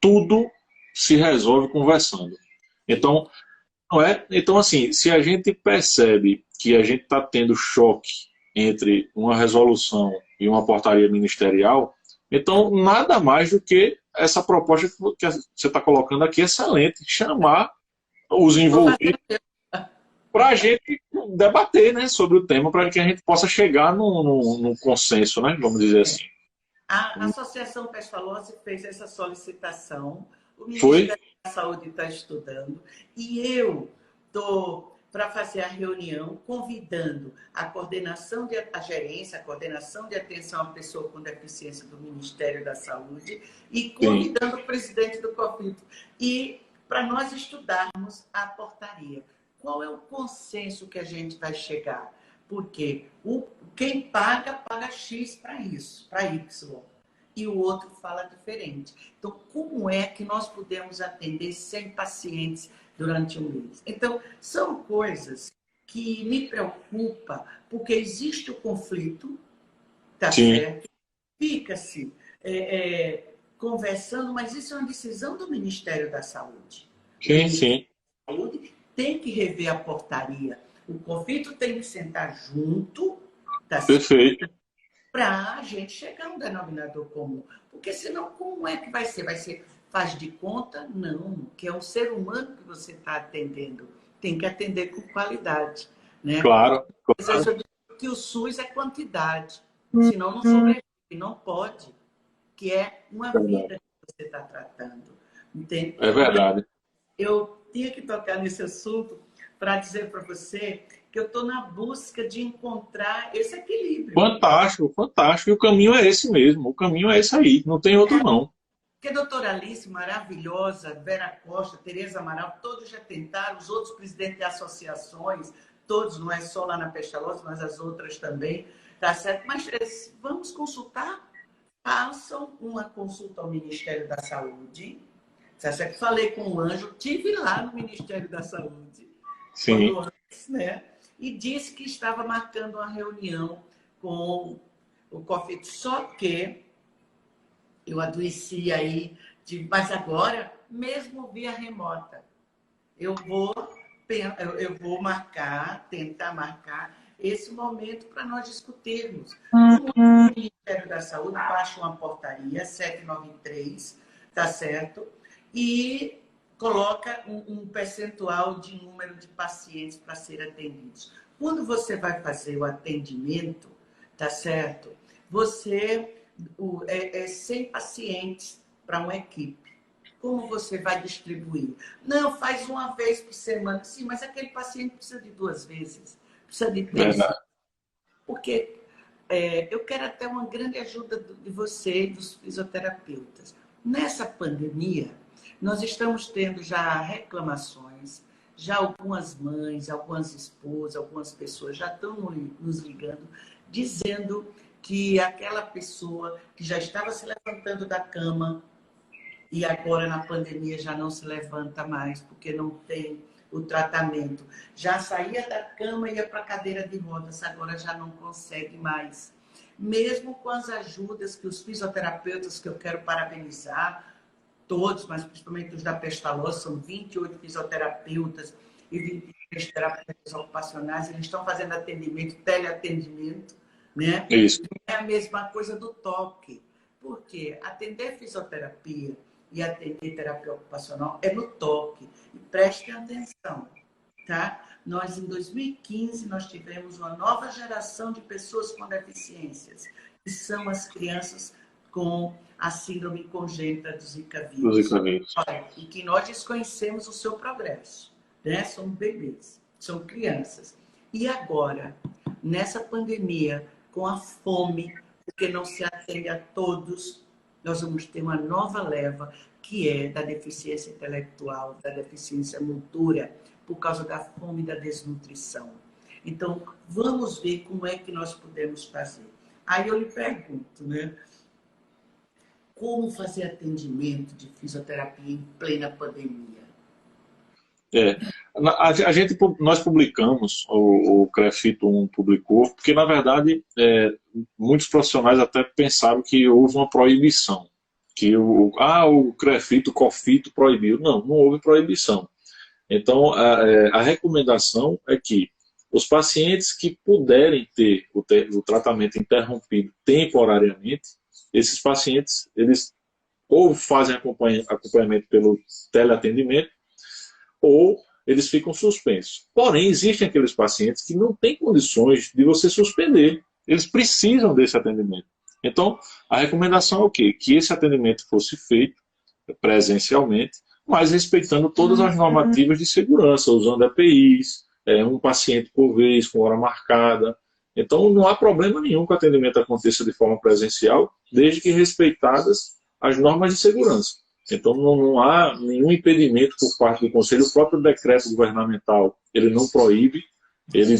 tudo se resolve conversando. Então, não é? Então, assim, se a gente percebe que a gente está tendo choque entre uma resolução e uma portaria ministerial, então nada mais do que essa proposta que você está colocando aqui, excelente, chamar os envolvidos para a gente debater, né, sobre o tema, para que a gente possa chegar num consenso, né, vamos dizer assim. A Associação Pestalozzi fez essa solicitação, o Foi? Ministério da Saúde está estudando, e eu estou para fazer a reunião convidando a coordenação a gerência, a coordenação de atenção à pessoa com deficiência do Ministério da Saúde e convidando o presidente do COFIT e para nós estudarmos a portaria. Qual é o consenso que a gente vai chegar? Porque quem paga X para isso, para Y. E o outro fala diferente. Então, como é que nós podemos atender 100 pacientes durante um mês? Então, são coisas que me preocupam, porque existe o conflito, tá certo? Fica-se conversando, mas isso é uma decisão do Ministério da Saúde. Sim, sim. A saúde tem que rever a portaria. O conflito tem que sentar junto, tá certo? Perfeito. Para a gente chegar a um denominador comum. Porque senão, como é que vai ser? Vai ser faz de conta? Não, que é um ser humano que você está atendendo. Tem que atender com qualidade. Né? Claro. Eu digo que o SUS é quantidade. Senão não sobrevive, não pode. Que é uma vida que você está tratando. Entende? É verdade. Eu tinha que tocar nesse assunto para dizer para você que eu estou na busca de encontrar esse equilíbrio. Fantástico, fantástico. E o caminho é esse mesmo. O caminho é esse aí. Não tem outro, não. Porque a doutora Alice, maravilhosa, Vera Costa, Tereza Amaral, todos já tentaram, os outros presidentes de associações, todos, não é só lá na Pestalozzi, mas as outras também, tá certo? Mas vamos consultar? Façam uma consulta ao Ministério da Saúde. Tá certo? Falei com o Anjo, estive lá no Ministério da Saúde. Sim. Antes, né? E disse que estava marcando uma reunião com o COFIT. Só que eu adoeci aí, mas agora, mesmo via remota, eu vou marcar, tentar marcar esse momento para nós discutirmos. O Ministério da Saúde baixa uma portaria 793, tá certo? E coloca um percentual de número de pacientes para serem atendidos. Quando você vai fazer o atendimento, tá certo? Você é 100 pacientes para uma equipe. Como você vai distribuir? Não, faz uma vez por semana. Sim, mas aquele paciente precisa de 2 vezes, precisa de 3. Porque eu quero até uma grande ajuda de você e dos fisioterapeutas. Nessa pandemia, nós estamos tendo já reclamações, já algumas mães, algumas esposas, algumas pessoas já estão nos ligando, dizendo que aquela pessoa que já estava se levantando da cama e agora na pandemia já não se levanta mais, porque não tem o tratamento. Já saía da cama e ia para a cadeira de rodas, agora já não consegue mais. Mesmo com as ajudas que os fisioterapeutas, que eu quero parabenizar, todos, mas principalmente os da Pestalozzi, são 28 fisioterapeutas e 23 terapeutas ocupacionais, eles estão fazendo atendimento, teleatendimento, né? Isso. É a mesma coisa do toque. Por quê? Atender fisioterapia e atender terapia ocupacional é no toque. E prestem atenção, tá? Nós, em 2015, nós tivemos uma nova geração de pessoas com deficiências, que são as crianças com a síndrome congênita do Zika vírus. E que nós desconhecemos o seu progresso, né? São bebês, são crianças. E agora, nessa pandemia, com a fome, porque não se atende a todos, nós vamos ter uma nova leva, que é da deficiência intelectual, da deficiência motora, por causa da fome e da desnutrição. Então, vamos ver como é que nós podemos fazer. Aí eu lhe pergunto, né? Como fazer atendimento de fisioterapia em plena pandemia? Nós publicamos, o CREFITO 1 publicou, porque, na verdade, muitos profissionais até pensaram que houve uma proibição, que o CREFITO, o COFITO proibiu. Não houve proibição. Então, a recomendação é que os pacientes que puderem ter o tratamento interrompido temporariamente, esses pacientes, eles ou fazem acompanhamento pelo teleatendimento, ou eles ficam suspensos. Porém, existem aqueles pacientes que não têm condições de você suspender. Eles precisam desse atendimento. Então, a recomendação é o quê? Que esse atendimento fosse feito presencialmente, mas respeitando todas as normativas de segurança, usando EPIs, um paciente por vez, com hora marcada. Então, não há problema nenhum que o atendimento aconteça de forma presencial, desde que respeitadas as normas de segurança. Então, não há nenhum impedimento por parte do Conselho. O próprio decreto governamental, ele não proíbe, ele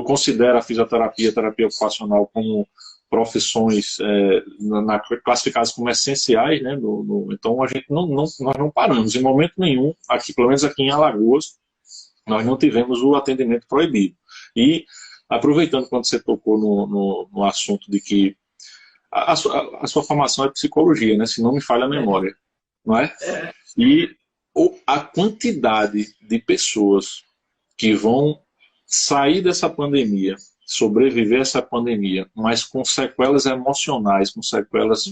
considera a fisioterapia, a terapia ocupacional como profissões classificadas como essenciais, né? Então, nós não paramos, em momento nenhum, aqui, pelo menos aqui em Alagoas, nós não tivemos o atendimento proibido. E, aproveitando quando você tocou no assunto de que a sua formação é psicologia, né? Se não me falha a memória, não é? E a quantidade de pessoas que vão sair dessa pandemia, sobreviver a essa pandemia, mas com sequelas emocionais, com sequelas,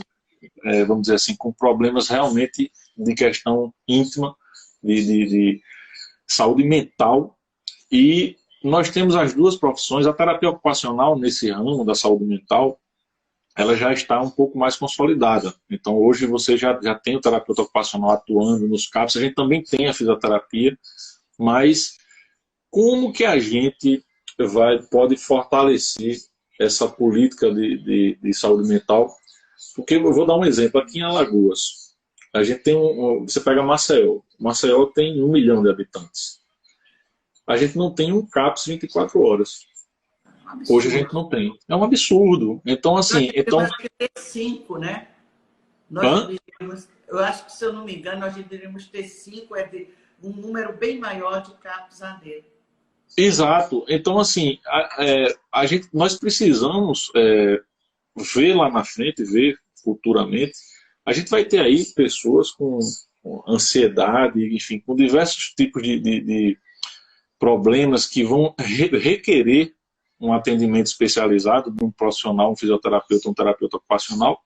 vamos dizer assim, com problemas realmente de questão íntima, de saúde mental. E nós temos as duas profissões. A terapia ocupacional, nesse ramo da saúde mental, ela já está um pouco mais consolidada. Então, hoje você já tem o terapeuta ocupacional atuando nos CAPs, a gente também tem a fisioterapia, mas como que a gente pode fortalecer essa política de saúde mental? Porque eu vou dar um exemplo. Aqui em Alagoas, a gente tem você pega Maceió. Maceió tem 1 milhão de habitantes. A gente não tem um CAPS 24 horas. Hoje a gente não tem. É um absurdo. Então, assim... Eu acho que ter 5, né? Eu acho que, se eu não me engano, nós deveríamos ter 5, um número bem maior de CAPs AD. Exato. Então, assim, nós precisamos ver lá na frente, ver futuramente, a gente vai ter aí pessoas com ansiedade, enfim, com diversos tipos de problemas que vão requerer um atendimento especializado de um profissional, um fisioterapeuta, um terapeuta ocupacional,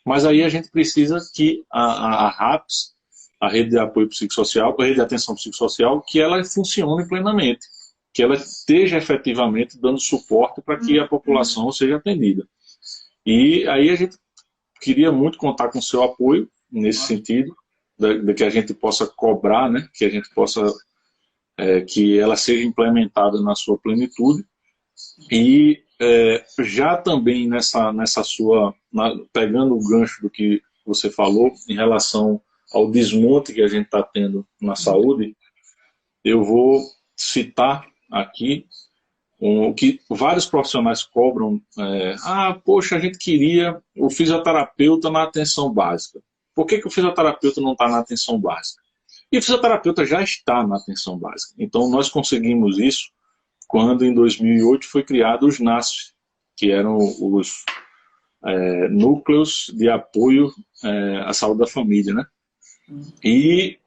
mas aí a gente precisa que a RAPS, a Rede de Apoio Psicossocial, a Rede de Atenção Psicossocial, que ela funcione plenamente, que ela esteja efetivamente dando suporte para que a população seja atendida. E aí a gente queria muito contar com o seu apoio nesse sentido, de que a gente possa cobrar, né, que a gente possa, que ela seja implementada na sua plenitude. E já também nessa sua, pegando o gancho do que você falou em relação ao desmonte que a gente está tendo na saúde, eu vou citar aqui o que vários profissionais cobram. Poxa, a gente queria o fisioterapeuta na atenção básica. Por que o fisioterapeuta não está na atenção básica? E o fisioterapeuta já está na atenção básica. Então nós conseguimos isso quando em 2008 foi criado os NASF, que eram os núcleos de apoio à saúde da família, né? E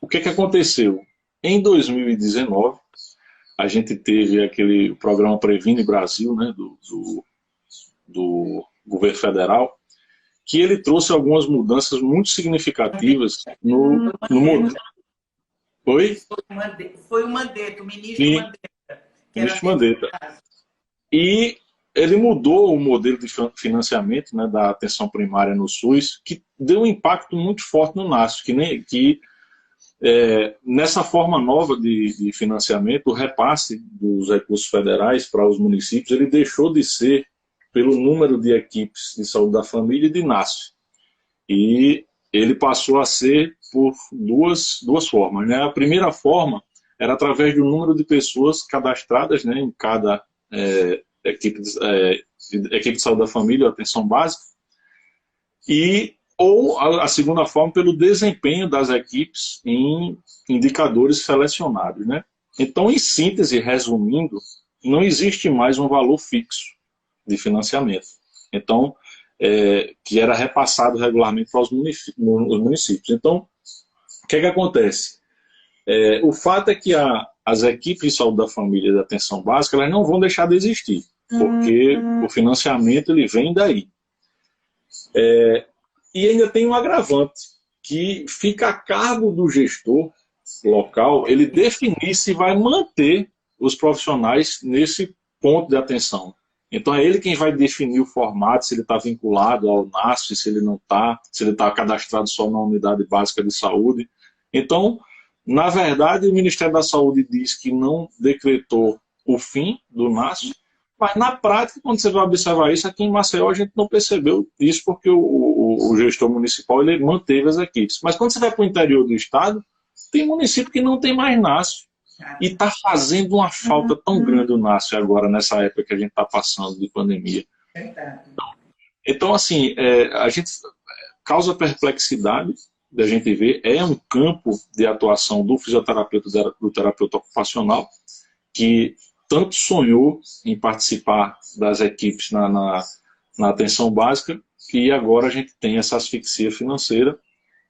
o que aconteceu? Em 2019, a gente teve aquele programa Previne Brasil, né, do governo federal, que ele trouxe algumas mudanças muito significativas no mundo. Oi? Foi o Mandetta, o ministro Sim, Mandetta. ministro Mandetta. E ele mudou o modelo de financiamento, né, da atenção primária no SUS, que deu um impacto muito forte no NASF, nessa forma nova de financiamento, o repasse dos recursos federais para os municípios, ele deixou de ser pelo número de equipes de saúde da família e de NASF. E ele passou a ser por duas formas, né? A primeira forma era através do número de pessoas cadastradas, né, em cada equipe de saúde da família, atenção básica, ou a segunda forma pelo desempenho das equipes em indicadores selecionados, né? Então, em síntese, resumindo, não existe mais um valor fixo de financiamento. Então, que era repassado regularmente para os municípios. Então, o que acontece? O fato é que as equipes de saúde da família e da atenção básica, elas não vão deixar de existir, porque o financiamento ele vem daí. E ainda tem um agravante, que fica a cargo do gestor local ele definir se vai manter os profissionais nesse ponto de atenção. Então é ele quem vai definir o formato, se ele está vinculado ao NASF, se ele não está, se ele está cadastrado só na unidade básica de saúde. Então, na verdade, o Ministério da Saúde diz que não decretou o fim do NASF, mas na prática, quando você vai observar isso, aqui em Maceió a gente não percebeu isso porque o gestor municipal ele manteve as equipes. Mas quando você vai para o interior do estado, tem município que não tem mais NASF. E está fazendo uma falta tão grande o NASF agora, nessa época que a gente está passando de pandemia. Então, assim, a gente causa perplexidade da gente ver, é um campo de atuação do fisioterapeuta, do terapeuta ocupacional, que tanto sonhou em participar das equipes na atenção básica, e agora a gente tem essa asfixia financeira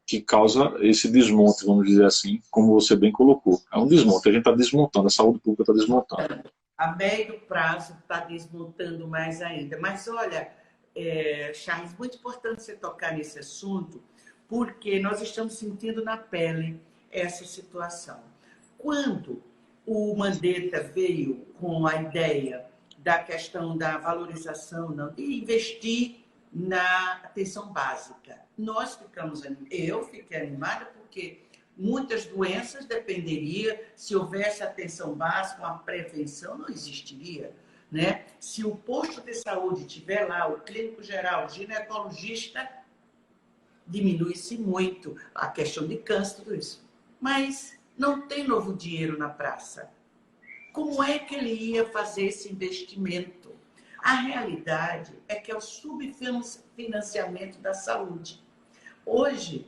que causa esse desmonte, vamos dizer assim, como você bem colocou. É um desmonte, a gente está desmontando, a saúde pública está desmontando. A médio prazo está desmontando mais ainda. Mas olha, Charles, muito importante você tocar nesse assunto, porque nós estamos sentindo na pele essa situação. Quando o Mandetta veio com a ideia da questão da valorização, de investir na atenção básica, eu fiquei animada porque muitas doenças dependeria, se houvesse atenção básica, uma prevenção não existiria, né? Se o posto de saúde tiver lá, o clínico geral, o ginecologista, diminui-se muito a questão de câncer, tudo isso. Mas não tem novo dinheiro na praça. Como é que ele ia fazer esse investimento? A realidade é que é o subfinanciamento da saúde. Hoje,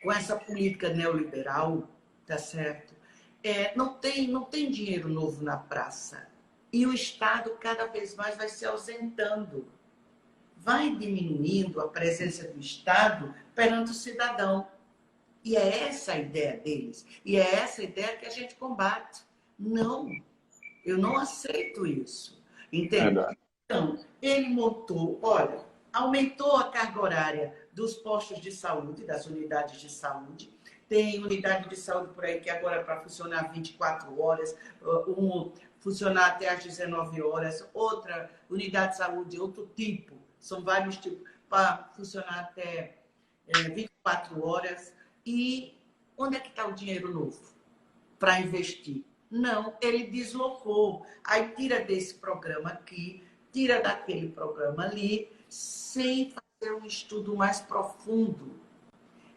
com essa política neoliberal, tá certo? Não tem dinheiro novo na praça. E o Estado cada vez mais vai se ausentando. vai diminuindo a presença do Estado perante o cidadão. E é essa a ideia deles. E é essa a ideia que a gente combate. Não, eu não aceito isso. Entende? Então, ele montou, olha, aumentou a carga horária dos postos de saúde, das unidades de saúde. Tem unidade de saúde por aí que agora é para funcionar 24 horas, funcionar até às 19 horas, outra unidade de saúde, outro tipo, são vários tipos, para funcionar até 24 horas. E onde é que está o dinheiro novo para investir? Não, ele deslocou. Aí tira desse programa aqui, tira daquele programa ali, sem fazer um estudo mais profundo.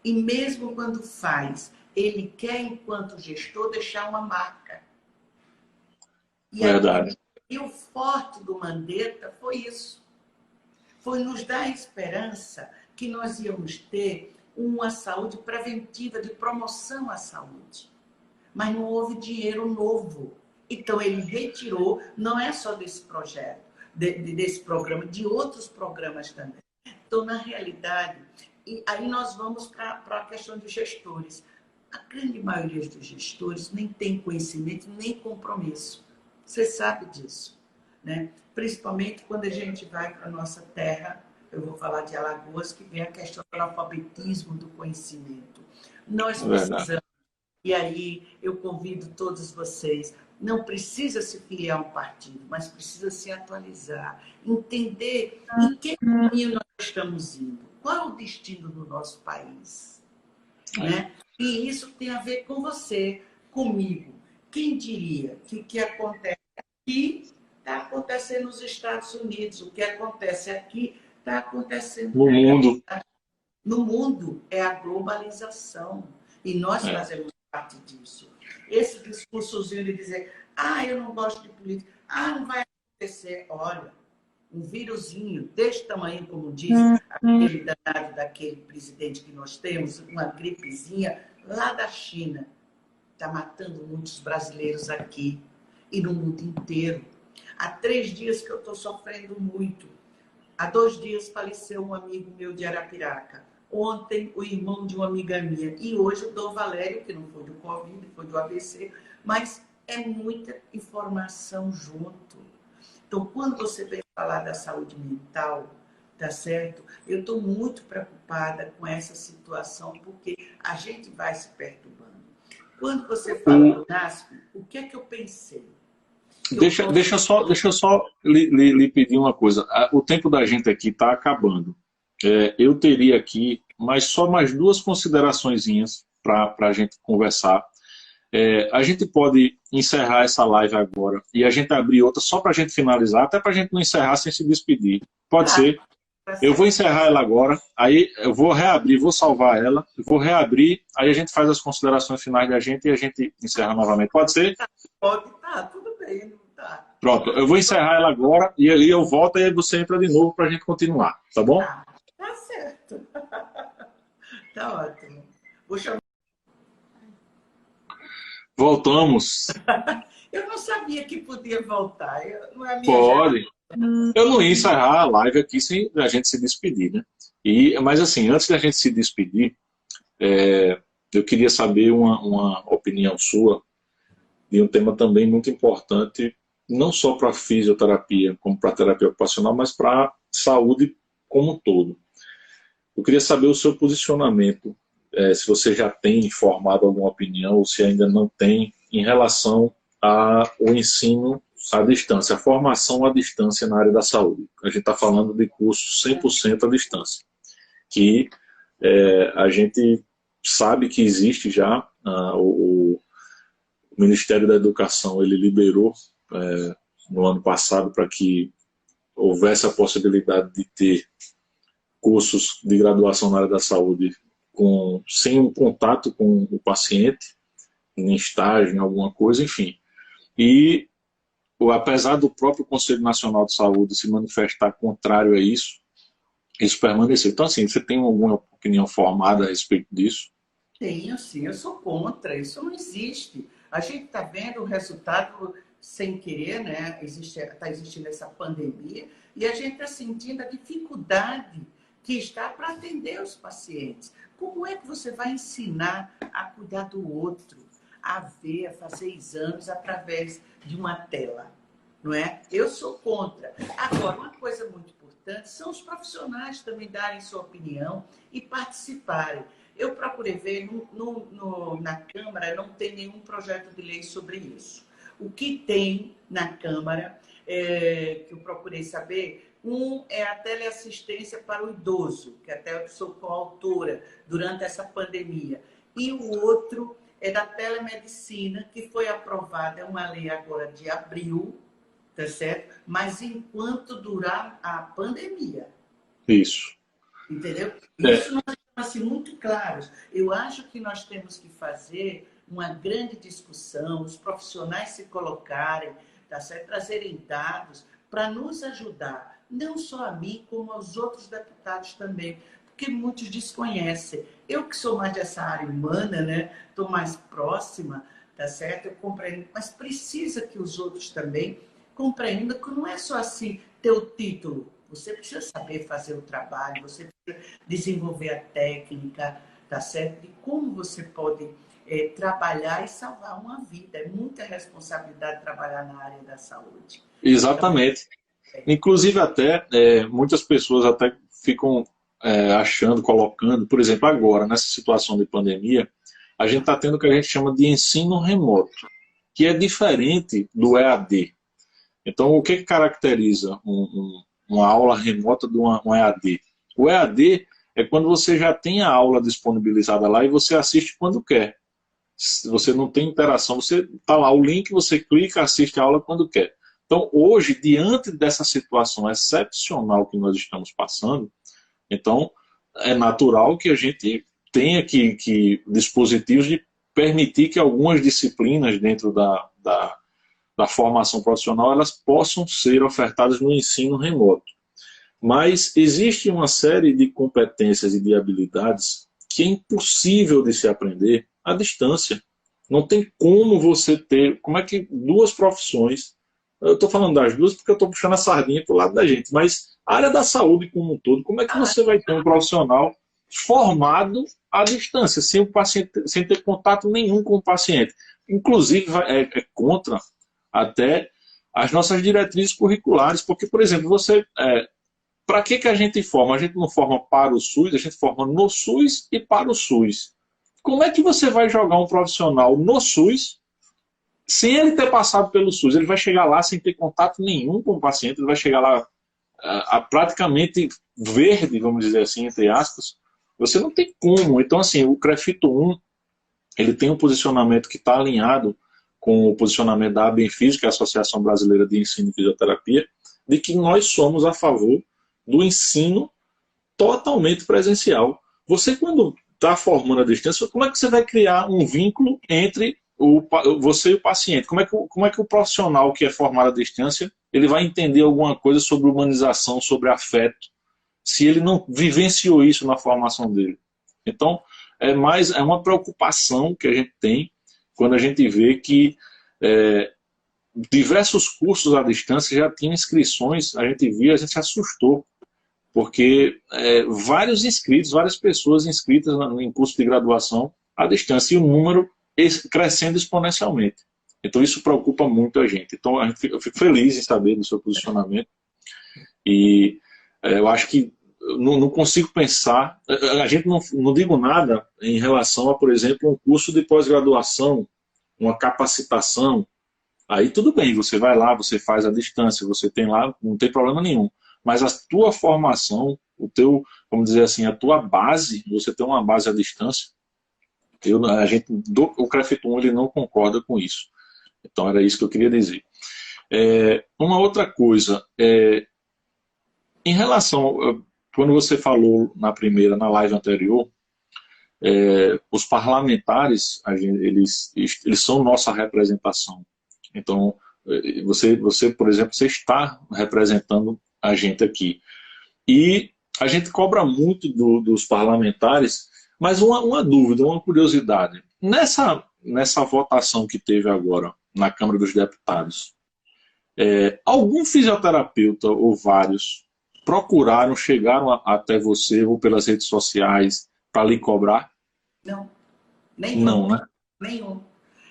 E mesmo quando faz, ele quer, enquanto gestor, deixar uma marca. Verdade. E o forte do Mandetta foi isso. Foi nos dar esperança que nós íamos ter uma saúde preventiva, de promoção à saúde. Mas não houve dinheiro novo. Então, ele retirou, não é só desse projeto, desse programa, de outros programas também. Então, na realidade, e aí nós vamos para a questão dos gestores. A grande maioria dos gestores nem tem conhecimento, nem compromisso. Você sabe disso, né? Principalmente quando a gente vai para a nossa terra, eu vou falar de Alagoas, que vem a questão do alfabetismo do conhecimento. Nós precisamos, e aí eu convido todos vocês, não precisa se filiar a um partido, mas precisa se atualizar, entender em que caminho nós estamos indo, qual é o destino do nosso país, né? E isso tem a ver com você, comigo. Quem diria que o que acontece aqui está acontecendo nos Estados Unidos, o que acontece aqui está acontecendo no mundo. No mundo é a globalização. E nós fazemos parte disso. Esse discursozinho de dizer, eu não gosto de política, não vai acontecer. Olha, um vírusinho deste tamanho, como diz aquele danado daquele presidente que nós temos, uma gripezinha lá da China, está matando muitos brasileiros aqui e no mundo inteiro. Há 3 dias que eu estou sofrendo muito. Há 2 dias faleceu um amigo meu de Arapiraca. Ontem, o irmão de uma amiga minha. E hoje o Dom Valério, que não foi do Covid, foi do AVC. Mas é muita informação junto. Então, quando você vem falar da saúde mental, tá certo? Eu estou muito preocupada com essa situação, porque a gente vai se perturbando. Quando você fala do NASP, o que é que eu pensei? Deixa eu só lhe pedir uma coisa. O tempo da gente aqui está acabando. Eu teria aqui só mais 2 consideraçõezinhas para a gente conversar. A gente pode encerrar essa live agora e a gente abrir outra só para a gente finalizar, até para a gente não encerrar sem se despedir. Pode ser? Eu vou encerrar ela agora, aí eu vou reabrir, vou salvar ela, vou reabrir, aí a gente faz as considerações finais da gente e a gente encerra novamente. Pode ser? Pode, tudo bem, não tá. Pronto, eu vou encerrar ela agora e aí eu volto e aí você entra de novo para a gente continuar, tá bom? Tá certo. Tá ótimo. Vou chamar. Voltamos. Eu não sabia que podia voltar. Não é minha Pode. Eu não ia encerrar a live aqui sem a gente se despedir, né? Mas assim, antes da gente se despedir, eu queria saber uma opinião sua de um tema também muito importante, não só para a fisioterapia, como para a terapia ocupacional, mas para a saúde como um todo. Eu queria saber o seu posicionamento, se você já tem formado alguma opinião ou se ainda não tem, em relação ao ensino à distância, a formação à distância na área da saúde. A gente está falando de curso 100% à distância, que a gente sabe que existe já, o Ministério da Educação ele liberou no ano passado para que houvesse a possibilidade de ter cursos de graduação na área da saúde sem um contato com o paciente, em estágio, em alguma coisa, enfim. E apesar do próprio Conselho Nacional de Saúde se manifestar contrário a isso permaneceu. Então, assim, você tem alguma opinião formada a respeito disso? Tenho, sim. Eu sou contra. Isso não existe. A gente está vendo o resultado sem querer, né? Está existindo essa pandemia e a gente está sentindo a dificuldade que está para atender os pacientes. Como é que você vai ensinar a cuidar do outro, a ver, a fazer exames através de uma tela? Não é? Eu sou contra. Agora, uma coisa muito importante são os profissionais também darem sua opinião e participarem. Eu procurei ver, na Câmara não tem nenhum projeto de lei sobre isso. O que tem na Câmara, que eu procurei saber, é a teleassistência para o idoso, que até eu sou coautora durante essa pandemia. E o outro é da telemedicina, que foi aprovada, é uma lei agora de abril, tá certo? Mas enquanto durar a pandemia. Isso. Entendeu? Isso nós estamos assim, muito claros. Eu acho que nós temos que fazer uma grande discussão, os profissionais se colocarem, tá certo? Trazerem dados para nos ajudar, não só a mim, como aos outros deputados também, porque muitos desconhecem. Eu que sou mais dessa área humana, né? Estou mais próxima, tá certo? Eu compreendo, mas precisa que os outros também compreendam que não é só assim ter o título. Você precisa saber fazer o trabalho, você precisa desenvolver a técnica, tá certo? De como você pode trabalhar e salvar uma vida. É muita responsabilidade trabalhar na área da saúde. Exatamente. Inclusive até, muitas pessoas até ficam achando, colocando, por exemplo, agora, nessa situação de pandemia, a gente está tendo o que a gente chama de ensino remoto, que é diferente do EAD. Então, o que caracteriza uma aula remota de um EAD? O EAD é quando você já tem a aula disponibilizada lá e você assiste quando quer. Você não tem interação, você está lá o link, você clica, assiste a aula quando quer. Então, hoje, diante dessa situação excepcional que nós estamos passando, então, é natural que a gente tenha que dispositivos de permitir que algumas disciplinas dentro da formação profissional elas possam ser ofertadas no ensino remoto. Mas existe uma série de competências e de habilidades que é impossível de se aprender à distância. Não tem como você ter... Como é que duas profissões... Eu estou falando das duas porque eu estou puxando a sardinha para o lado da gente, mas a área da saúde como um todo, como é que você vai ter um profissional formado à distância, sem o paciente, sem ter contato nenhum com o paciente? Inclusive, é contra até as nossas diretrizes curriculares, porque, por exemplo, para que a gente forma? A gente não forma para o SUS, a gente forma no SUS e para o SUS. Como é que você vai jogar um profissional no SUS sem ele ter passado pelo SUS? Ele vai chegar lá sem ter contato nenhum com o paciente, ele vai chegar lá praticamente verde, vamos dizer assim, entre aspas. Você não tem como. Então, assim, o CREFITO 1, ele tem um posicionamento que está alinhado com o posicionamento da ABENFISIO, que é a Associação Brasileira de Ensino e Fisioterapia, de que nós somos a favor do ensino totalmente presencial. Você, quando está formando a distância, como é que você vai criar um vínculo entre você e o paciente? Como é que o profissional que é formado à distância ele vai entender alguma coisa sobre humanização, sobre afeto, se ele não vivenciou isso na formação dele? Então, é uma preocupação que a gente tem quando a gente vê que diversos cursos à distância já tinham inscrições, a gente se assustou, porque vários inscritos, várias pessoas inscritas em curso de graduação à distância, e o número crescendo exponencialmente. Então isso preocupa muito a gente. Então eu fico feliz em saber do seu posicionamento, e eu acho que não consigo pensar, a gente não digo nada em relação a, por exemplo, um curso de pós-graduação, uma capacitação. Aí tudo bem, você vai lá, você faz à distância, você tem lá, não tem problema nenhum. Mas a tua formação, vamos dizer assim, a tua base, você tem uma base à distância, o CREFITO 1 ele não concorda com isso. Então era isso que eu queria dizer. Uma outra coisa, em relação, quando você falou na live anterior, os parlamentares, eles são nossa representação. Então, você, por exemplo, você está representando a gente aqui. E a gente cobra muito dos parlamentares, mas uma dúvida, uma curiosidade. Nessa votação que teve agora, na Câmara dos Deputados. Algum fisioterapeuta ou vários procuraram, chegaram até você ou pelas redes sociais para lhe cobrar? Não, nenhum, Não, né? nenhum.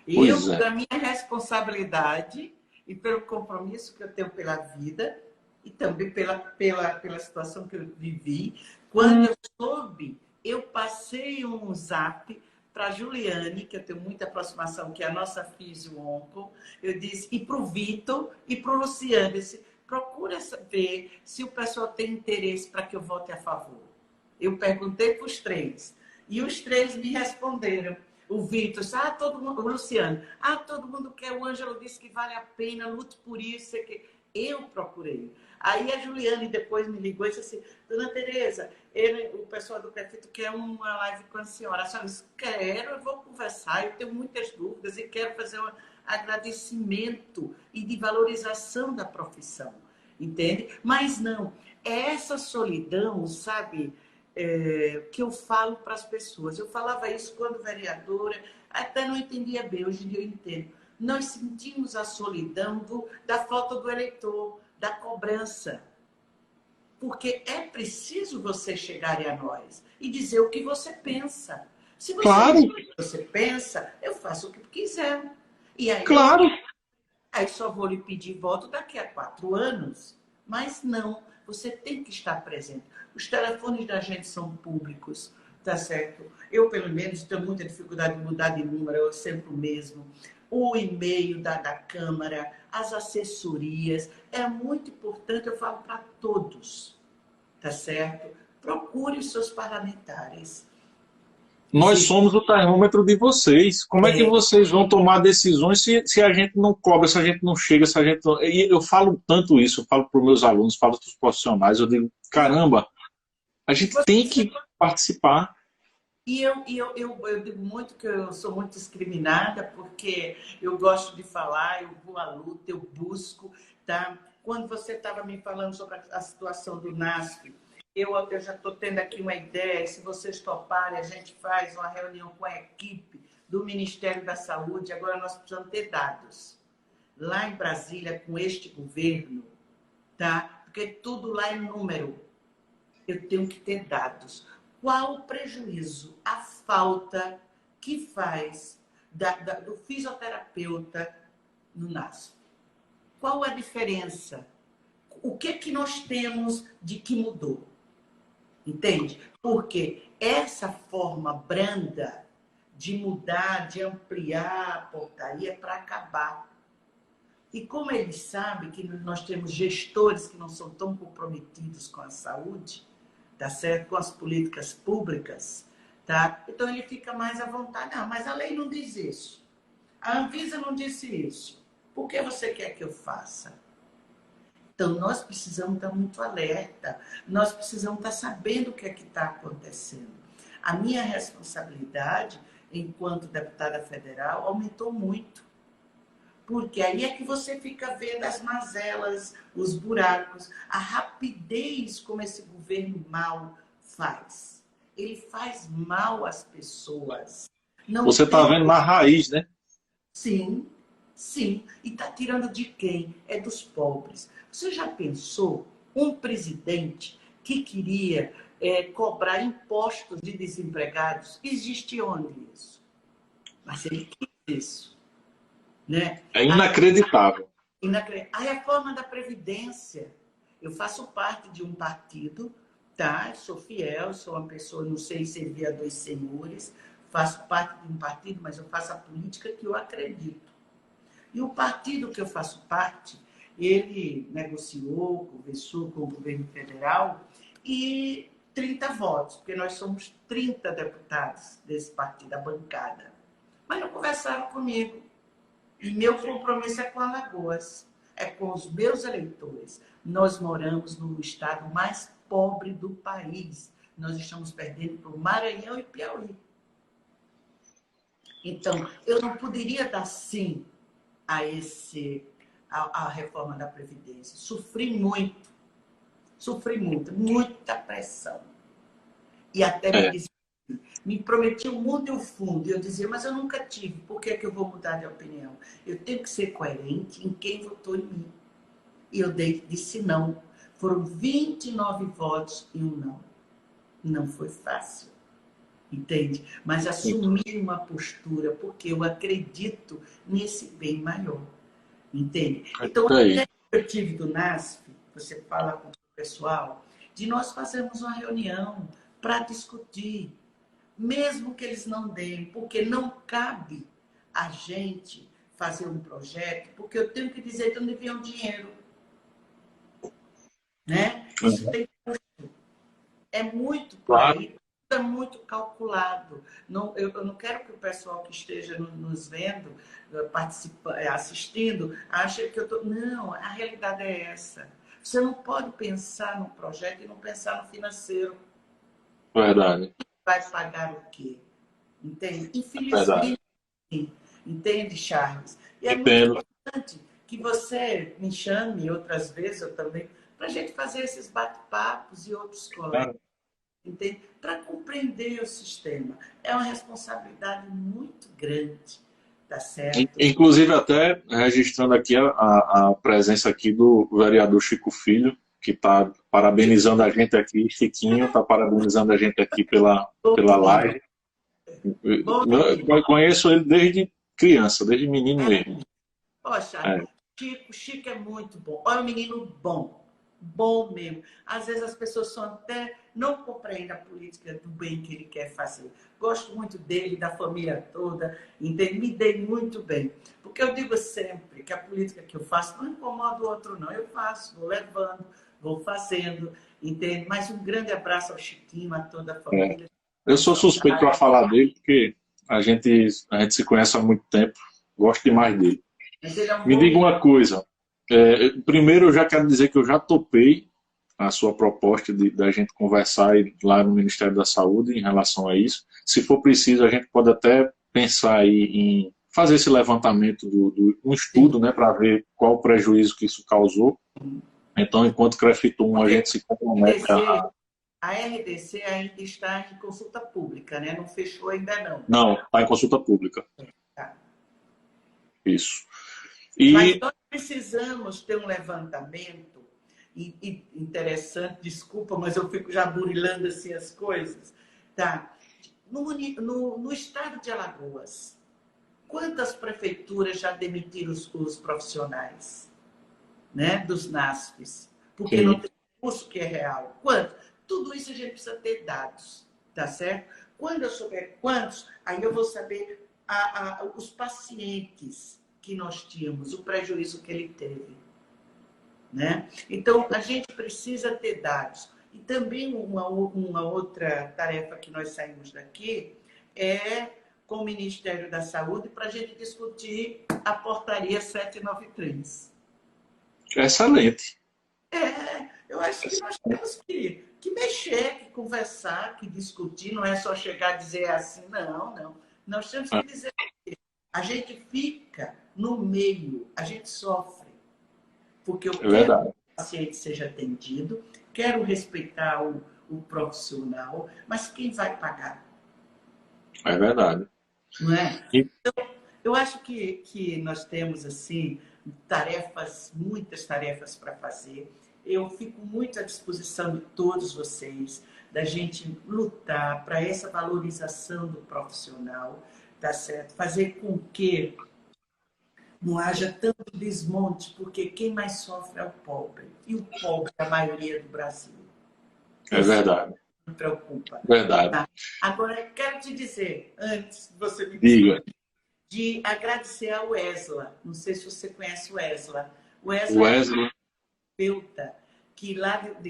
Pois Eu, é. da minha responsabilidade e pelo compromisso que eu tenho pela vida e também pela situação que eu vivi, quando eu soube, eu passei um zap para a Juliane, que eu tenho muita aproximação, que é a nossa fisio-onco, eu disse, e para o Vitor e para o Luciano, disse, procura saber se o pessoal tem interesse para que eu vote a favor. Eu perguntei para os três, e os três me responderam. O Vitor, todo mundo, o Luciano, todo mundo quer, o Ângelo disse que vale a pena, luto por isso, é que eu procurei. Aí a Juliane depois me ligou e disse assim, dona Tereza, o pessoal do prefeito quer uma live com a senhora. A senhora disse, quero, eu vou conversar, eu tenho muitas dúvidas e quero fazer um agradecimento e de valorização da profissão, entende? Mas não, é essa solidão, sabe, que eu falo para as pessoas. Eu falava isso quando vereadora, até não entendia bem, hoje em dia eu entendo. Nós sentimos a solidão da falta do eleitor, da cobrança. Porque é preciso você chegar a nós e dizer o que você pensa. Se você Claro, diz o que você pensa, eu faço o que quiser. E claro. aí só vou lhe pedir voto daqui a 4 anos. Mas não, você tem que estar presente. Os telefones da gente são públicos, tá certo? Eu, pelo menos, tenho muita dificuldade de mudar de número, eu sempre o mesmo. O e-mail da Câmara, as assessorias, é muito importante, eu falo para todos, tá certo? Procure os seus parlamentares. Nós somos o termômetro de vocês. Como é que vocês vão tomar decisões se a gente não cobra, se a gente não chega, se a gente não... E eu falo tanto isso, eu falo para os meus alunos, falo para os profissionais, eu digo, caramba, a gente tem que participar. E eu digo muito que eu sou muito discriminada, porque eu gosto de falar, eu vou à luta, eu busco, tá? Quando você estava me falando sobre a situação do NASP, eu já estou tendo aqui uma ideia, se vocês toparem, a gente faz uma reunião com a equipe do Ministério da Saúde, agora nós precisamos ter dados. Lá em Brasília, com este governo, tá? Porque tudo lá é número. Eu tenho que ter dados. Qual o prejuízo, a falta que faz do fisioterapeuta no NASP? Qual a diferença? O que nós temos de que mudou? Entende? Porque essa forma branda de mudar, de ampliar a portaria é para acabar. E como eles sabem que nós temos gestores que não são tão comprometidos com a saúde, tá certo? Com as políticas públicas, tá? Então ele fica mais à vontade. Não, mas a lei não diz isso. A Anvisa não disse isso. Por que você quer que eu faça? Então nós precisamos estar muito alerta. Nós precisamos estar sabendo o que é que está acontecendo. A minha responsabilidade, enquanto deputada federal, aumentou muito. Porque aí é que você fica vendo as mazelas, os buracos, a rapidez como esse governo mal faz. Ele faz mal às pessoas. Não Você está tem... vendo na raiz, né? Sim, sim. E está tirando de quem? É dos pobres. Você já pensou um presidente que queria cobrar impostos de desempregados? Existe onde isso? Mas ele quis isso. Né? É inacreditável. A reforma da Previdência. Eu faço parte de um partido, tá? Sou fiel, sou uma pessoa, não sei servir a dois senhores, faço parte de um partido, mas eu faço a política que eu acredito. E o partido que eu faço parte, ele negociou, conversou com o governo federal e 30 votos, porque nós somos 30 deputados desse partido, da bancada. Mas não conversaram comigo. E meu compromisso é com Alagoas, é com os meus eleitores. Nós moramos no estado mais pobre do país. Nós estamos perdendo para o Maranhão e Piauí. Então, eu não poderia dar sim a reforma da Previdência. Sofri muito, muita pressão. E até me disse, me prometia o mundo e o fundo. E eu dizia, mas eu nunca tive, por que é que eu vou mudar de opinião? Eu tenho que ser coerente em quem votou em mim. E eu disse não. Foram 29 votos e um não. Não foi fácil, entende? Mas assumir uma postura, porque eu acredito nesse bem maior, entende? Então, a ideia que eu tive do NASF, você fala com o pessoal, de nós fazermos uma reunião para discutir, mesmo que eles não deem, porque não cabe a gente fazer um projeto, porque eu tenho que dizer que eu não enviar um dinheiro, né? Isso tem custo. É muito por aí, é muito calculado. Não, eu não quero que o pessoal que esteja nos vendo, assistindo, ache que eu estou... Não, a realidade é essa. Você não pode pensar no projeto e não pensar no financeiro. Verdade. Vai pagar o quê? Entende? Verdade. Infelizmente, entende, Charles? E é Entendo. muito importante que você me chame outras vezes, eu também, para a gente fazer esses bate-papos e outros colegas, entende? Para compreender o sistema. É uma responsabilidade muito grande, tá certo? Inclusive, até registrando aqui a presença aqui do vereador Chico Filho, que está parabenizando a gente aqui, Chiquinho está parabenizando a gente aqui pela live. Eu conheço ele desde criança, desde menino mesmo. Poxa, Chico é muito bom. Olha, um menino bom. Bom mesmo. Às vezes as pessoas só até não compreendem a política do bem que ele quer fazer. Gosto muito dele, da família toda, entende? Me dei muito bem. Porque eu digo sempre que a política que eu faço não incomoda o outro, não. Eu faço, vou levando, vou fazendo, entende? Mas um grande abraço ao Chiquinho, a toda a família. Eu sou suspeito para falar dele, porque a gente se conhece há muito tempo. Gosto demais dele. Me diga uma coisa. Primeiro, eu já quero dizer que eu já topei a sua proposta da gente conversar lá no Ministério da Saúde em relação a isso. Se for preciso, a gente pode até pensar aí em fazer esse levantamento um estudo, né, para ver qual o prejuízo que isso causou. Então, enquanto CREFITUM, a gente se compromete a RDC ainda está em consulta pública, né? Não fechou ainda não. Não, está em consulta pública. Tá. Isso. Mas nós precisamos ter um levantamento interessante, desculpa, mas eu fico já burilando assim as coisas. Tá? No estado de Alagoas, quantas prefeituras já demitiram os profissionais, né, dos NASFs? Porque não tem curso que é real. Quanto? Tudo isso a gente precisa ter dados, tá certo? Quando eu souber quantos, aí eu vou saber os pacientes que nós tínhamos, o prejuízo que ele teve, né? Então, a gente precisa ter dados. E também uma outra tarefa que nós saímos daqui é com o Ministério da Saúde para a gente discutir a portaria 793. Excelente. Eu acho que nós temos que mexer, que conversar, que discutir, não é só chegar a dizer assim, não. Nós temos que dizer que a gente fica no meio, a gente sofre. Porque eu quero que o paciente seja atendido, quero respeitar o profissional, mas quem vai pagar? É verdade. Não é? Então, eu acho que nós temos, assim, muitas tarefas para fazer. Eu fico muito à disposição de todos vocês, da gente lutar para essa valorização do profissional, tá certo? Fazer com que não haja tanto desmonte, porque quem mais sofre é o pobre. E o pobre é a maioria do Brasil. É verdade. Não me preocupa. Verdade. Tá? Agora, eu quero te dizer, antes de você me diga, de agradecer ao Wesla. Não sei se você conhece o Wesla. O Wesley. Pelta, que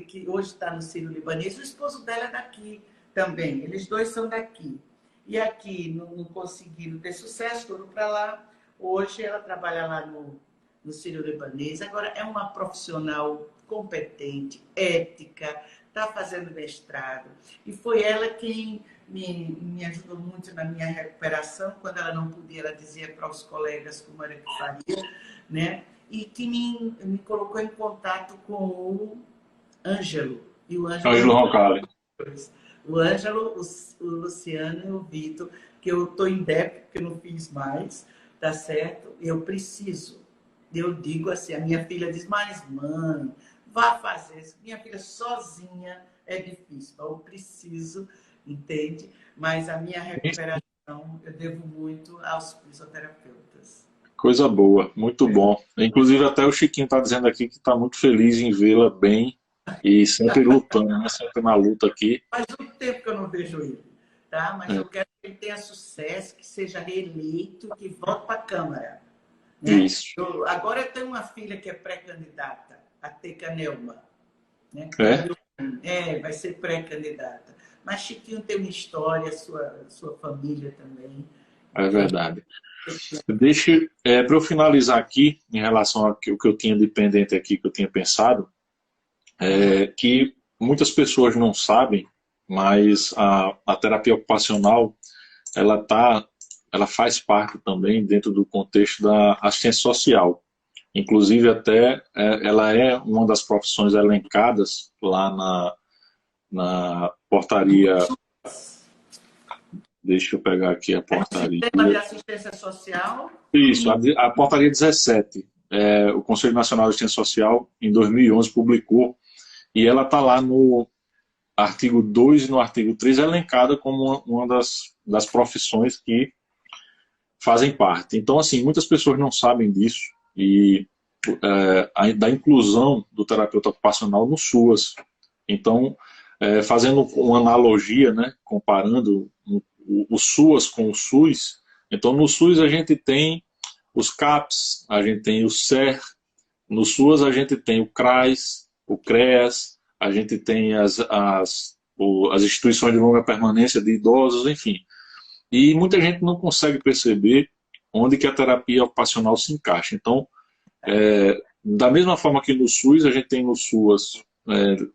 que hoje está no Sírio-Libanês, o esposo dela é daqui também. Eles dois são daqui. E aqui não conseguiram ter sucesso, foram para lá. Hoje ela trabalha lá no Sírio-Libanês. Agora é uma profissional competente, ética, está fazendo mestrado. E foi ela quem me ajudou muito na minha recuperação. Quando ela não podia, ela dizia para os colegas como era que faria, né? E que me colocou em contato com o Ângelo. E o Ângelo Roncalli. O Ângelo, o Luciano e o Vitor, que eu estou em débito, porque eu não fiz mais, tá certo? Eu preciso. Eu digo assim, a minha filha diz, mas mãe, vá fazer isso. Minha filha sozinha é difícil, eu preciso, entende? Mas a minha recuperação eu devo muito aos fisioterapeutas. Coisa boa, muito bom. Inclusive até o Chiquinho está dizendo aqui que está muito feliz em vê-la bem e sempre lutando, né? Sempre na luta aqui. Faz muito tempo que eu não vejo ele, tá? Mas É, eu quero que ele tenha sucesso, que seja reeleito, que volte para a Câmara. Né? isso. Agora eu tenho uma filha que é pré-candidata, a Teca Neuma. Né? É, Vai ser pré-candidata. Mas Chiquinho tem uma história, sua família também. é Então, verdade. Deixa, para eu finalizar aqui, em relação ao que eu tinha de pendente aqui, que eu tinha pensado, que muitas pessoas não sabem, mas a terapia ocupacional, ela faz parte também dentro do contexto da assistência social. Inclusive, até ela é uma das profissões elencadas lá na portaria. Deixa eu pegar aqui a portaria. Sistema de assistência social. Isso, a portaria 17. O Conselho Nacional de Assistência Social, em 2011, publicou, e ela está lá no artigo 2 e no artigo 3, elencada como uma das profissões que fazem parte. Então, assim, muitas pessoas não sabem disso, e da inclusão do terapeuta ocupacional no SUAS. Então, fazendo uma analogia, né, comparando o SUAS com o SUS, então no SUS a gente tem os CAPs, a gente tem o SER, no SUAS a gente tem o CRAS, o CREAS, a gente tem as instituições de longa permanência de idosos, enfim. E muita gente não consegue perceber onde que a terapia ocupacional se encaixa. Então, da mesma forma que no SUS, a gente tem no SUAS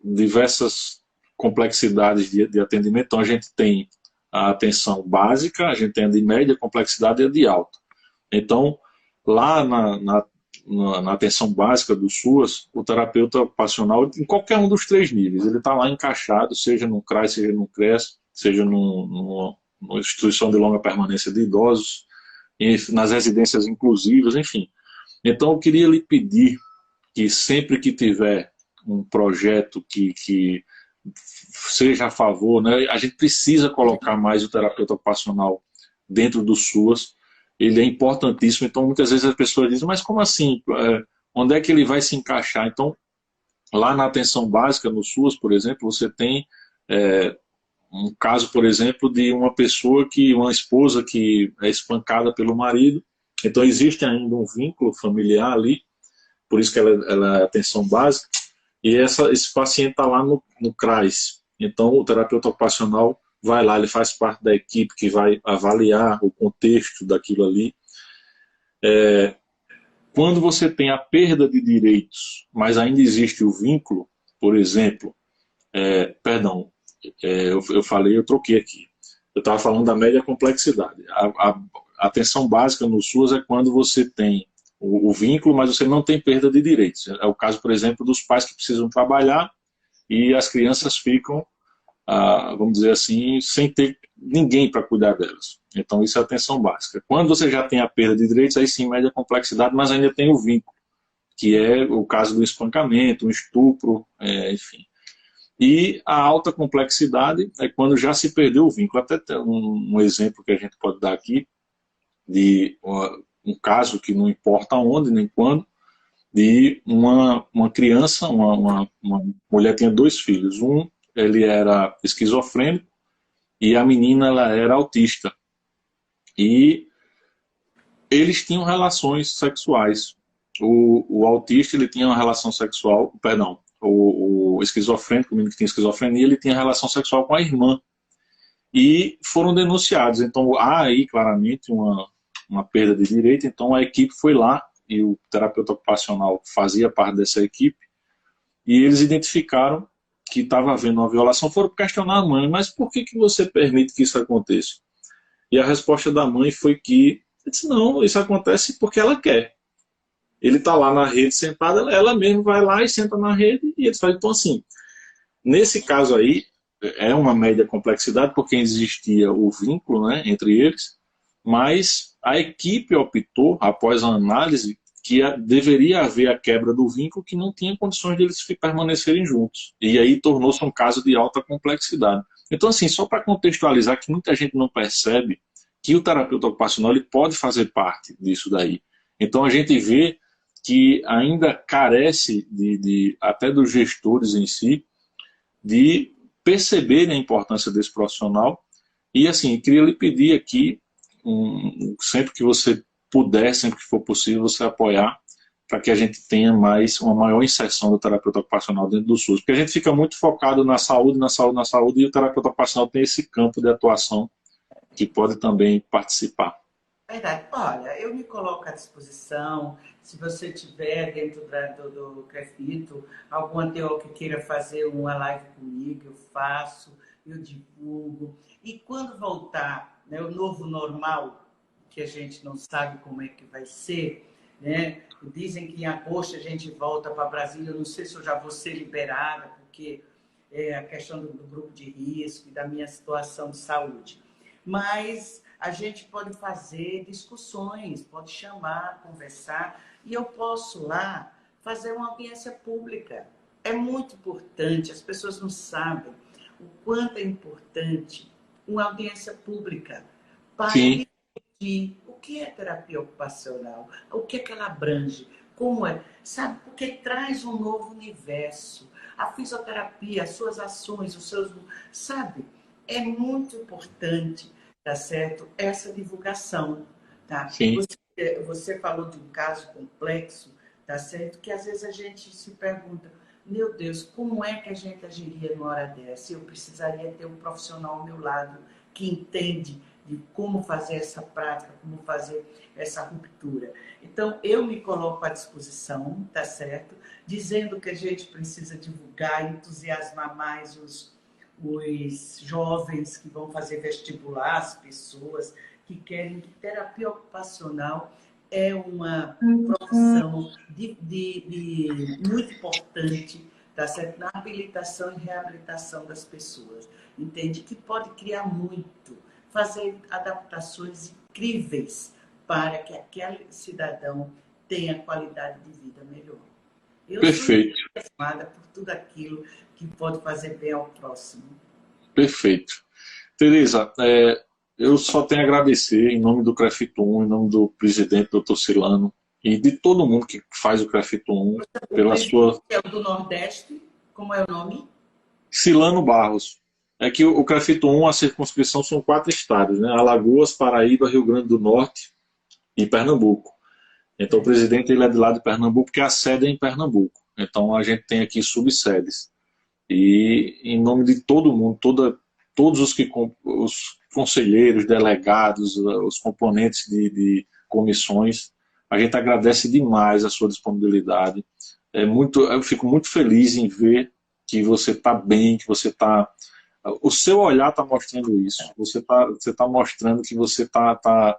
diversas complexidades de atendimento. Então, a gente tem a atenção básica, a gente tem a de média complexidade e a de alta. Então, lá na atenção básica do SUAS, o terapeuta ocupacional, em qualquer um dos 3 níveis, ele está lá encaixado, seja no CRAS, seja no CRES, seja numa instituição de longa permanência de idosos, nas residências inclusivas, enfim. Então, eu queria lhe pedir que sempre que tiver um projeto que seja a favor, né, a gente precisa colocar mais o terapeuta ocupacional dentro do SUAS, ele é importantíssimo. Então, muitas vezes as pessoas dizem, mas como assim? Onde é que ele vai se encaixar? Então, lá na atenção básica, no SUAS, por exemplo, você tem um caso, por exemplo, de uma esposa que é espancada pelo marido. Então, existe ainda um vínculo familiar ali, por isso que ela é atenção básica, e esse paciente está lá no CRAS. Então, o terapeuta ocupacional vai lá, ele faz parte da equipe que vai avaliar o contexto daquilo ali. Quando você tem a perda de direitos, mas ainda existe o vínculo, por exemplo, eu falei, eu troquei aqui. Eu estava falando da média complexidade. A atenção básica no SUAS é quando você tem o vínculo, mas você não tem perda de direitos. É o caso, por exemplo, dos pais que precisam trabalhar e as crianças ficam, vamos dizer assim, sem ter ninguém para cuidar delas. Então, isso é atenção básica. Quando você já tem a perda de direitos, aí sim, média complexidade, mas ainda tem o vínculo, que é o caso do espancamento, o estupro, enfim. E a alta complexidade é quando já se perdeu o vínculo. Até tem um exemplo que a gente pode dar aqui, de um caso que não importa onde nem quando, de uma criança, uma mulher tinha 2 filhos. Ele era esquizofrênico e a menina ela era autista. E eles tinham relações sexuais. O autista ele tinha uma relação sexual, perdão, o esquizofrênico, o menino que tinha esquizofrenia, ele tinha relação sexual com a irmã. E foram denunciados. Então há aí claramente uma perda de direito. Então a equipe foi lá, e o terapeuta ocupacional fazia parte dessa equipe, e eles identificaram que estava havendo uma violação. Foram questionar a mãe, mas por que você permite que isso aconteça? E a resposta da mãe foi que, disse, não, isso acontece porque ela quer. Ele está lá na rede sentada, ela mesmo vai lá e senta na rede, e eles falam, então assim, nesse caso aí, é uma média complexidade, porque existia o vínculo, né, entre eles, mas a equipe optou, após a análise, que deveria haver a quebra do vínculo, que não tinha condições de eles permanecerem juntos. E aí tornou-se um caso de alta complexidade. Então, assim, só para contextualizar, que muita gente não percebe que o terapeuta ocupacional ele pode fazer parte disso daí. Então, a gente vê que ainda carece até dos gestores em si, de perceberem a importância desse profissional. E, assim, queria lhe pedir aqui, sempre que você puder, sempre que for possível, você apoiar para que a gente tenha uma maior inserção do terapeuta ocupacional dentro do SUS. Porque a gente fica muito focado na saúde, na saúde, na saúde, e o terapeuta ocupacional tem esse campo de atuação que pode também participar. Verdade. Olha, eu me coloco à disposição. Se você tiver dentro do CREFITO algum ATO que queira fazer uma live comigo, eu faço, eu divulgo. E quando voltar, né, o novo normal, que a gente não sabe como é que vai ser, né? Dizem que em agosto a gente volta para Brasília. Eu não sei se eu já vou ser liberada, porque é a questão do grupo de risco e da minha situação de saúde. Mas a gente pode fazer discussões, pode chamar, conversar, e eu posso lá fazer uma audiência pública. É muito importante, as pessoas não sabem o quanto é importante uma audiência pública para Sim. discutir o que é terapia ocupacional, o que é que ela abrange, como é, sabe? Porque traz um novo universo. A fisioterapia, as suas ações, os seus, sabe? É muito importante, tá certo? Essa divulgação, tá? Sim. Você falou de um caso complexo, tá certo? Que às vezes a gente se pergunta, meu Deus, como é que a gente agiria numa hora dessa? Eu precisaria ter um profissional ao meu lado que entende de como fazer essa prática, como fazer essa ruptura. Então, eu me coloco à disposição, tá certo? Dizendo que a gente precisa divulgar, entusiasmar mais os jovens que vão fazer vestibular, as pessoas que querem que terapia ocupacional é uma profissão muito importante, tá certo? Na habilitação e reabilitação das pessoas. Entende? Que pode criar muito, fazer adaptações incríveis para que aquele cidadão tenha qualidade de vida melhor. Eu sou Perfeito. entusiasmada por tudo aquilo que pode fazer bem ao próximo. Perfeito. Tereza, eu só tenho a agradecer em nome do CREFITO-1, em nome do presidente, doutor Silano, e de todo mundo que faz o CREFITO-1, pela sua... É o do Nordeste, como é o nome? Silano Barros. É que o CREFITO-1, a circunscrição são 4 estados, né? Alagoas, Paraíba, Rio Grande do Norte e Pernambuco. Então o presidente ele é de lá de Pernambuco, porque a sede é em Pernambuco. Então a gente tem aqui subsedes. E em nome de todo mundo, todos os conselheiros, delegados, os componentes de comissões, a gente agradece demais a sua disponibilidade. Eu fico muito feliz em ver que você está bem, que você está... O seu olhar está mostrando isso. Você tá mostrando que você tá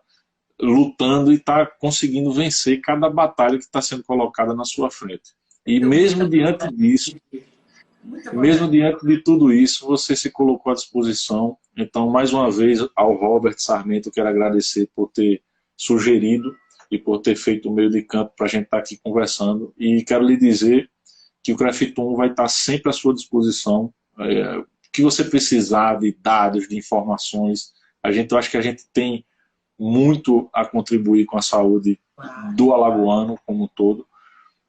lutando e está conseguindo vencer cada batalha que está sendo colocada na sua frente. E mesmo diante disso, mesmo diante de tudo isso, você se colocou à disposição. Então, mais uma vez, ao Robert Sarmento, eu quero agradecer por ter sugerido e por ter feito o meio de campo para a gente estar aqui conversando. E quero lhe dizer que o CREFITO-1 vai estar sempre à sua disposição. O que você precisar de dados, de informações, eu acho que a gente tem muito a contribuir com a saúde do alagoano como um todo.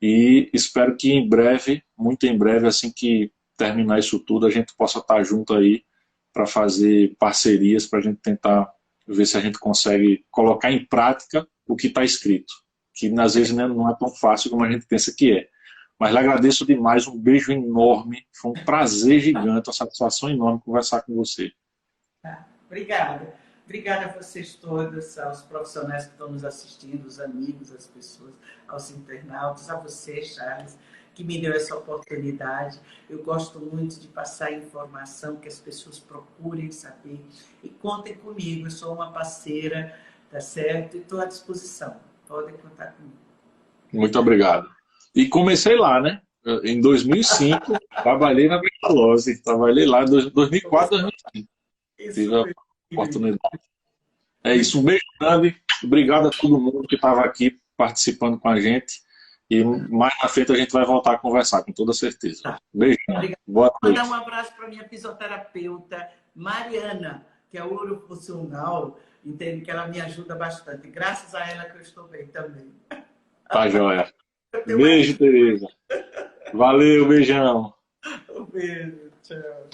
E espero que em breve, muito em breve, assim que terminar isso tudo, a gente possa estar junto aí para fazer parcerias, para a gente tentar ver se a gente consegue colocar em prática o que está escrito, que às vezes não é tão fácil como a gente pensa que é. Mas lhe agradeço demais, um beijo enorme, foi um prazer gigante, uma satisfação enorme conversar com você. Obrigada. Obrigada a vocês todos, aos profissionais que estão nos assistindo, os amigos, as pessoas, aos internautas, a você, Charles, que me deu essa oportunidade. Eu gosto muito de passar informação, que as pessoas procurem saber. E contem comigo, eu sou uma parceira, tá certo? E estou à disposição. Podem contar comigo. Muito obrigado. E comecei lá, né? em 2005, trabalhei na Becalose. Trabalhei lá em 2004, 2005. Isso Tive a mesmo, querido. oportunidade. É isso, um beijo grande. Obrigado a todo mundo que estava aqui participando com a gente. E mais na frente a gente vai voltar a conversar, com toda certeza. Tá. Beijão. Obrigada. Boa Vou mandar noite. um abraço para minha fisioterapeuta, Mariana, que é orofuncional, entende que ela me ajuda bastante. Graças a ela que eu estou bem também. Tá joia. Eu tenho mais Beijo, Tereza. Valeu, beijão. um beijo. Tchau.